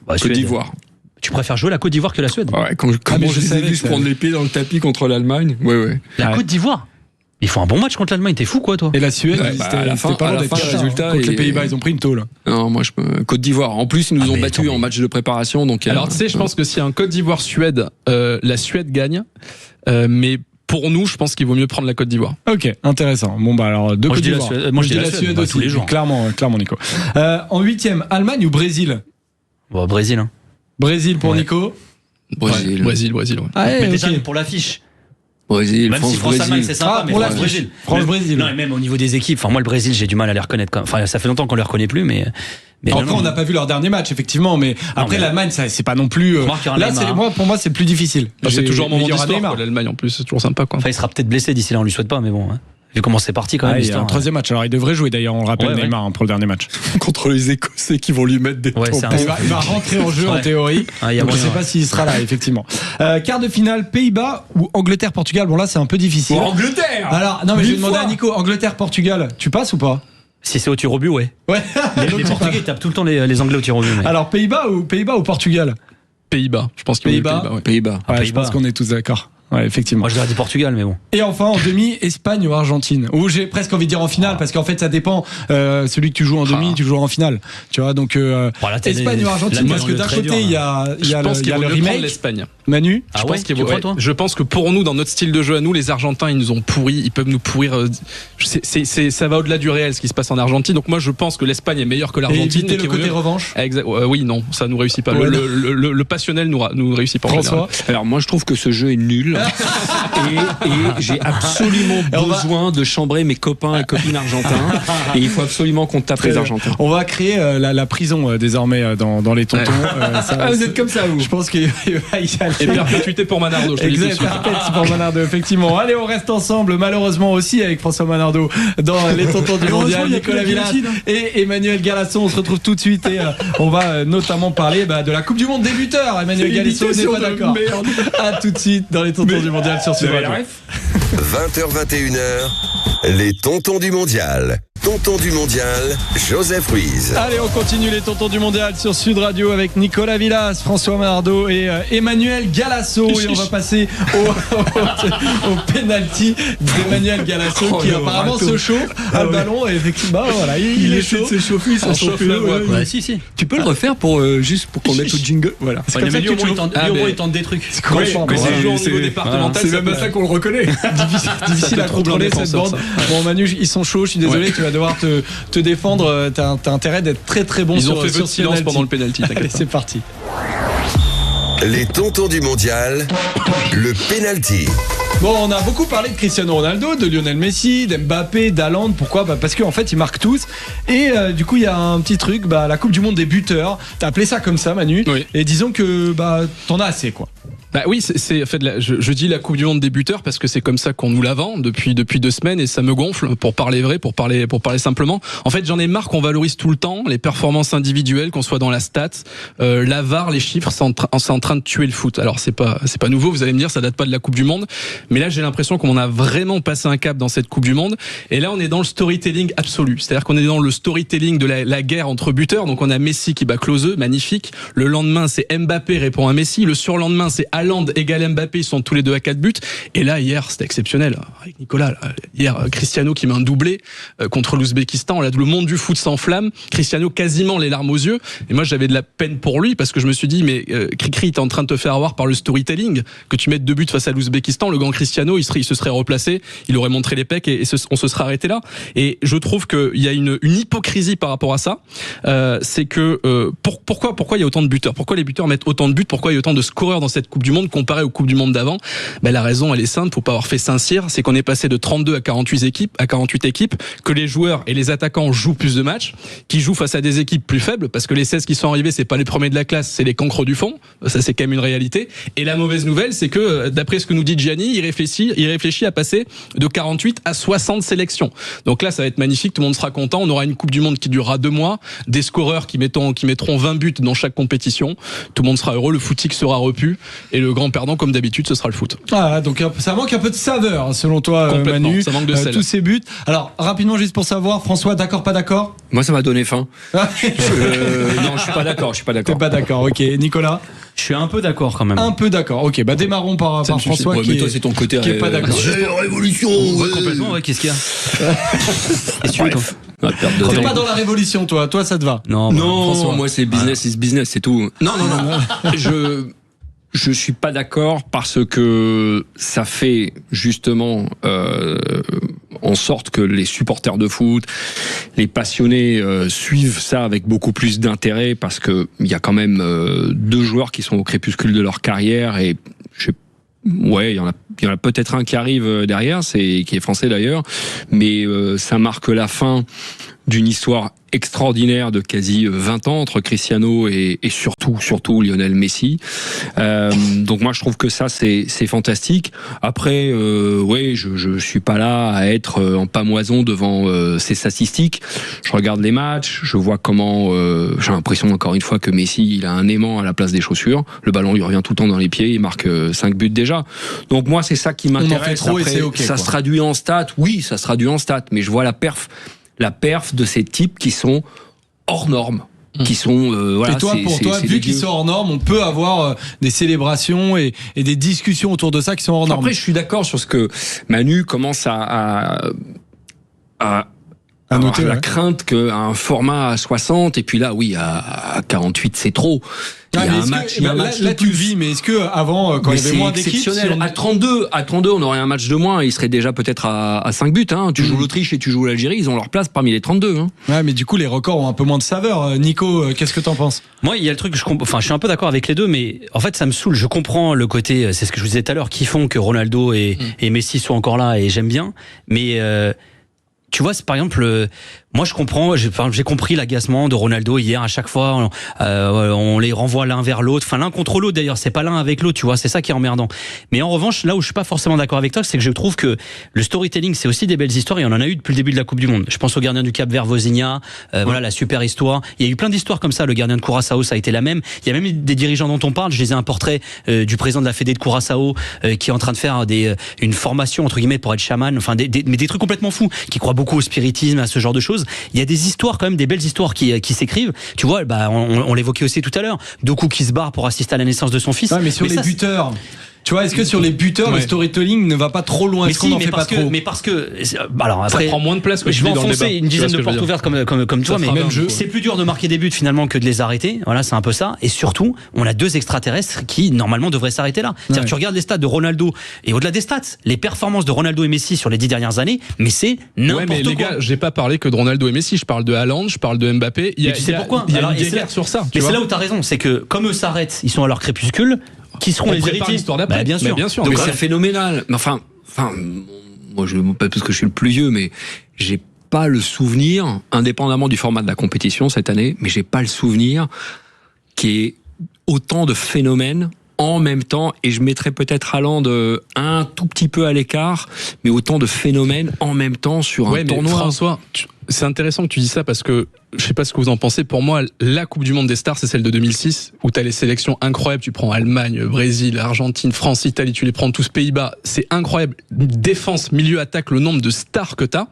Côte d'Ivoire. Tu préfères jouer la Côte d'Ivoire que la Suède ? Ouais, quand je les ai vus se prendre les pieds dans le tapis contre l'Allemagne. Ouais. La Côte d'Ivoire ? Ils font un bon match contre l'Allemagne, t'es fou quoi toi ? Et la Suède, c'était pas loin d'être résultat. Contre les Pays-Bas, ils ont pris une tôle. Non, moi Côte d'Ivoire. En plus, ils nous ont battus en match de préparation. Donc, alors tu sais, je pense que si un Côte d'Ivoire-Suède, la Suède gagne, mais pour nous, je pense qu'il vaut mieux prendre la Côte d'Ivoire. Ok, intéressant. Bon bah alors Côte d'Ivoire. Moi je dis la Suède aussi, tous les jours. Clairement Nico. En 8e, Allemagne ou Brésil ? Bon, Brésil. Brésil pour Nico. Brésil. Mais déjà pour l'affiche. Brésil, même si France-Allemagne c'est sympa, mais France-Brésil. France-Brésil. Non, et même au niveau des équipes. Moi, le Brésil, j'ai du mal à les reconnaître. Enfin, ça fait longtemps qu'on les reconnaît plus, mais. Après, on n'a pas vu leur dernier match, effectivement, mais après l'Allemagne, ça, c'est pas non plus. Là, pour moi, c'est le plus difficile. C'est toujours un moment d'histoire. L'Allemagne, en plus, c'est toujours sympa, quoi. Enfin, il sera peut-être blessé d'ici là, on lui souhaite pas, mais bon. Vu comment c'est parti quand même. Il y a un troisième match. Alors il devrait jouer d'ailleurs, on le rappelle, Neymar pour le dernier match. Contre les Écossais qui vont lui mettre des tampons. Il va rentrer en jeu en théorie. Donc je ne sais pas s'il sera là, effectivement. Quart de finale, Pays-Bas ou Angleterre-Portugal. Bon là c'est un peu difficile. Angleterre. Alors non mais je vais demander à Nico, Angleterre-Portugal, tu passes ou pas ? Si c'est au tir au but, ouais. Ouais. Les Portugais tapent tout le temps les Anglais au tir au but. Mais... Alors Pays-Bas ou Portugal? Pays-Bas. Je pense qu'il y a Pays-Bas. Ouais. Pays-Bas. Ouais, je pense qu'on est tous d'accord. Ouais, effectivement. Moi, je dirais du Portugal, mais bon. Et enfin, en demi, Espagne ou Argentine. Ou j'ai presque envie de dire en finale, parce qu'en fait, ça dépend. Celui que tu joues en demi, tu joues en finale. Tu vois, donc Espagne ou Argentine, parce que d'un côté, il y a le remake. L'Espagne. Manu, je pense que pour nous, dans notre style de jeu à nous, les Argentins, ils nous ont pourris, ils peuvent nous pourrir. Ça va au-delà du réel, ce qui se passe en Argentine. Donc moi, je pense que l'Espagne est meilleure que l'Argentine. Et le côté revanche. Oui, non, ça nous réussit pas. Ouais, le passionnel nous réussit pas. François. Alors moi, je trouve que ce jeu est nul. et j'ai absolument besoin de chambrer mes copains et copines argentins. Et il faut absolument qu'on tape les Argentins. On va créer la prison désormais dans les tontons. Vous êtes comme ça, vous. Je pense qu'il va y aller. Et perpétuité pour Manardo. Exactement, pour Manardo, effectivement. Allez, on reste ensemble, malheureusement aussi avec François Manardo dans les tontons du mondial. Nicolas Villas et Emmanuel Galasson. On se retrouve tout de suite et on va notamment parler de la Coupe du Monde des buteurs. Emmanuel Galasson n'est pas d'accord. À tout de suite dans les tontons du mondial sur Sud Radio. 20h21h, les tontons du mondial. Tonton du mondial, Joseph Ruiz. Allez, on continue les tontons du mondial sur Sud Radio avec Nicolas Villas, François Manardo et Emmanuel Galasso. Et on va passer au penalty d'Emmanuel Galasso qui apparemment se chauffe à le ballon. Et effectivement, voilà, il est chaud. Il s'échauffe, il s'en chauffe. Si. Tu peux le refaire juste pour qu'on mette au jingle. Voilà. C'est comme ça que il tente des trucs. C'est joué au niveau départemental. C'est même à ça qu'on le reconnaît. Difficile à contrôler cette bande. Bon, Manu, ils sont chauds. Je suis désolé, tu vas devoir te défendre. T'as intérêt d'être très très bon. Ils ont fait sur silence pendant le penalty. Allez, c'est parti. Les tontons du mondial, le penalty. Bon, on a beaucoup parlé de Cristiano Ronaldo, de Lionel Messi, d'Mbappé, d'Haaland. Pourquoi ? Parce qu'en fait, ils marquent tous. Et du coup, il y a un petit truc, la Coupe du Monde des buteurs. T'as appelé ça comme ça, Manu. Oui. Et disons que t'en as assez, quoi. Oui, c'est en fait je dis la Coupe du Monde des buteurs parce que c'est comme ça qu'on nous la vend depuis 2 semaines et ça me gonfle pour parler vrai, pour parler simplement. En fait, j'en ai marre qu'on valorise tout le temps les performances individuelles, qu'on soit dans la stat, la VAR, les chiffres, c'est en train de tuer le foot. Alors c'est pas nouveau, vous allez me dire, ça date pas de la Coupe du Monde, mais là j'ai l'impression qu'on a vraiment passé un cap dans cette Coupe du Monde et là on est dans le storytelling absolu. C'est-à-dire qu'on est dans le storytelling de la guerre entre buteurs. Donc on a Messi qui bat Klose, magnifique. Le lendemain, c'est Mbappé répond à Messi. Le surlendemain, c'est Haaland égale Mbappé, ils sont tous les deux à 4 buts. Et là, hier, c'était exceptionnel. Avec Nicolas, hier, Cristiano qui met un doublé contre l'Ouzbékistan. Là, le monde du foot s'enflamme. Cristiano quasiment les larmes aux yeux. Et moi, j'avais de la peine pour lui parce que je me suis dit, mais Cricri, t'es en train de te faire avoir par le storytelling. Que tu mettes 2 buts face à l'Ouzbékistan, le grand Cristiano, il se serait replacé, il aurait montré les pecs et on se serait arrêté là. Et je trouve qu'il y a une hypocrisie par rapport à ça. C'est que pourquoi il y a autant de buteurs ? Pourquoi les buteurs mettent autant de buts ? Pourquoi il y a autant de scoreurs dans cette Coupe du Monde comparé aux Coupes du Monde d'avant? La raison, elle est simple, faut pas avoir fait Saint-Cyr, c'est qu'on est passé de 32 à 48 équipes, que les joueurs et les attaquants jouent plus de matchs, qui jouent face à des équipes plus faibles, parce que les 16 qui sont arrivés, c'est pas les premiers de la classe, c'est les cancres du fond. Ça, c'est quand même une réalité. Et la mauvaise nouvelle, c'est que, d'après ce que nous dit Gianni, il réfléchit à passer de 48 à 60 sélections. Donc là, ça va être magnifique, tout le monde sera content, on aura une Coupe du Monde qui durera 2 mois, des scoreurs qui mettront 20 buts dans chaque compétition, tout le monde sera heureux, le footing sera repu, et le grand perdant, comme d'habitude, ce sera le foot. Ah, donc ça manque un peu de saveur, selon toi, Manu. Ça manque de sel. Tous ces buts. Alors, rapidement, juste pour savoir, François, d'accord, pas d'accord? Moi, ça m'a donné faim. Non, je suis pas d'accord. T'es pas d'accord, ok. Nicolas? Je suis un peu d'accord quand même. Un peu d'accord, ok. Démarrons par François mais toi, c'est ton côté qui est pas d'accord. Révolution. Complètement, ouais, qu'est-ce qu'il y a? Qu'est-ce que tu veux, toi? T'es pas dans la révolution, toi ça te va? Non, moi c'est business is business, c'est tout. Non. Je suis pas d'accord parce que ça fait justement en sorte que les supporters de foot, les passionnés suivent ça avec beaucoup plus d'intérêt parce que il y a quand même 2 joueurs qui sont au crépuscule de leur carrière et il y en a peut-être un qui arrive derrière, qui est français d'ailleurs, mais ça marque la fin d'une histoire extraordinaire de quasi 20 ans entre Cristiano et surtout Lionel Messi. Donc moi je trouve que ça c'est fantastique. Après je suis pas là à être en pamoison devant ces statistiques. Je regarde les matchs, je vois comment j'ai l'impression encore une fois que Messi il a un aimant à la place des chaussures. Le ballon lui revient tout le temps dans les pieds, il marque 5 buts déjà. Donc moi c'est ça qui m'intéresse. Trop après, et c'est okay, ça quoi. se traduit en stats, oui, ça se traduit en stats, mais je vois la perf la perf de ces types qui sont hors normes. Qui sont voilà, et toi, pour toi, vu qu'ils sont hors normes, on peut avoir des célébrations et des discussions autour de ça qui sont hors normes. Après, je suis d'accord sur ce que Manu commence à noter la crainte qu'un format à 60 et puis là, oui, à 48, c'est trop. Il y a un match, là tu le vis, mais est-ce que avant, quand il y avait moins d'équipes, à 32, on aurait un match de moins, il serait déjà peut-être à 5 buts. Hein. Tu joues l'Autriche et tu joues l'Algérie, ils ont leur place parmi les 32. Hein. Ouais, mais du coup, les records ont un peu moins de saveur. Nico, qu'est-ce que t'en penses ? Moi, il y a le truc, je suis un peu d'accord avec les deux, mais en fait, ça me saoule. Je comprends le côté, c'est ce que je vous disais tout à l'heure, qui font que Ronaldo et Messi soient encore là, et j'aime bien, mais tu vois, c'est par exemple, moi je comprends, j'ai compris l'agacement de Ronaldo hier. À chaque fois, on les renvoie l'un vers l'autre, enfin l'un contre l'autre d'ailleurs, c'est pas l'un avec l'autre, tu vois, c'est ça qui est emmerdant. Mais en revanche, là où je suis pas forcément d'accord avec toi, c'est que je trouve que le storytelling, c'est aussi des belles histoires, et on en a eu depuis le début de la Coupe du Monde. Je pense au gardien du Cap-Vert, Vozinha, voilà la super histoire. Il y a eu plein d'histoires comme ça. Le gardien de Curaçao, ça a été la même. Il y a même des dirigeants dont on parle. Je lisais un portrait du président de la Fédé de Curaçao qui est en train de faire une formation entre guillemets pour être chaman, enfin mais des trucs complètement fous, qui croient beaucoup au spiritisme, à ce genre de choses. Il y a des histoires quand même, des belles histoires qui s'écrivent. Tu vois, on l'évoquait aussi tout à l'heure. Doku qui se barre pour assister à la naissance de son fils. Ouais, mais sur les buteurs. Tu vois, est-ce que sur les buteurs, le storytelling ne va pas trop loin? Est-ce qu'on en fait pas trop? Mais parce que, alors après, ça prend moins de place que je vais enfoncer une dizaine de portes ouvertes comme toi, mais même c'est plus dur de marquer des buts finalement que de les arrêter. Voilà, c'est un peu ça. Et surtout, on a deux extraterrestres qui normalement devraient s'arrêter là. C'est-à-dire que tu regardes les stats de Ronaldo et au-delà des stats, les performances de Ronaldo et Messi sur les 10 dernières années, mais c'est n'importe quoi. Les gars, j'ai pas parlé que de Ronaldo et Messi. Je parle de Haaland, je parle de Mbappé. Tu sais pourquoi? Il y a une guerre sur ça. Mais c'est là où t'as raison, c'est que comme eux s'arrêtent, ils sont à leur crépuscule. Qui seront les héritiers l'histoire d'après. Bien sûr. Donc c'est phénoménal. Mais enfin, moi pas parce que je suis le plus vieux, mais j'ai pas le souvenir, indépendamment du format de la compétition cette année, mais j'ai pas le souvenir qu'il y ait autant de phénomènes en même temps, et je mettrais peut-être Haaland un tout petit peu à l'écart, mais autant de phénomènes en même temps sur un tournoi. François, c'est intéressant que tu dis ça parce que je sais pas ce que vous en pensez. Pour moi, la Coupe du Monde des stars, c'est celle de 2006 où t'as les sélections incroyables. Tu prends Allemagne, Brésil, Argentine, France, Italie, tu les prends tous Pays-Bas. C'est incroyable. Défense, milieu, attaque, le nombre de stars que t'as.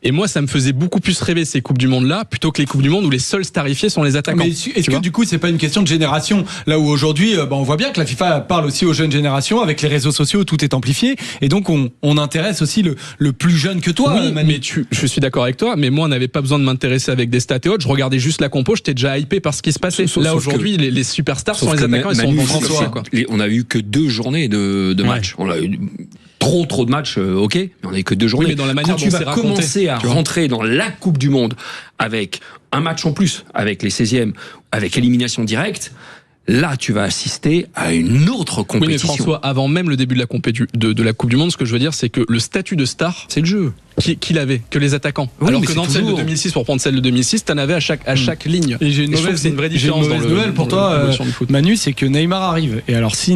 Et moi, ça me faisait beaucoup plus rêver ces Coupes du Monde-là, plutôt que les Coupes du Monde où les seuls starifiés sont les attaquants. Mais est-ce que du coup, c'est pas une question de génération? Là où aujourd'hui, on voit bien que la FIFA parle aussi aux jeunes générations, avec les réseaux sociaux, tout est amplifié. Et donc, on intéresse aussi le plus jeune que toi, oui, Manu. Mais je suis d'accord avec toi, mais moi, on n'avait pas besoin de m'intéresser avec des stats et autres. Je regardais juste la compo, j'étais déjà hypé par ce qui se passait. Là, aujourd'hui, les superstars sont les attaquants, ils sont bons. François, quoi. On a eu que 2 journées de match. On a eu trop de matchs, ok, mais on n'a que 2 journées. Oui, mais dans la manière quand tu vas commencer à rentrer dans la Coupe du Monde avec un match en plus, avec les 16e, avec élimination directe, là, tu vas assister à une autre compétition. Oui, mais François, avant même le début de la Coupe du Monde, ce que je veux dire, c'est que le statut de star, c'est le jeu. Qu'il avait, que les attaquants. Oui, alors que dans celle de 2006, pour prendre celle de 2006, t'en avais à chaque ligne. Et j'ai une mauvaise nouvelle pour toi, Manu, c'est que Neymar arrive. Et alors, si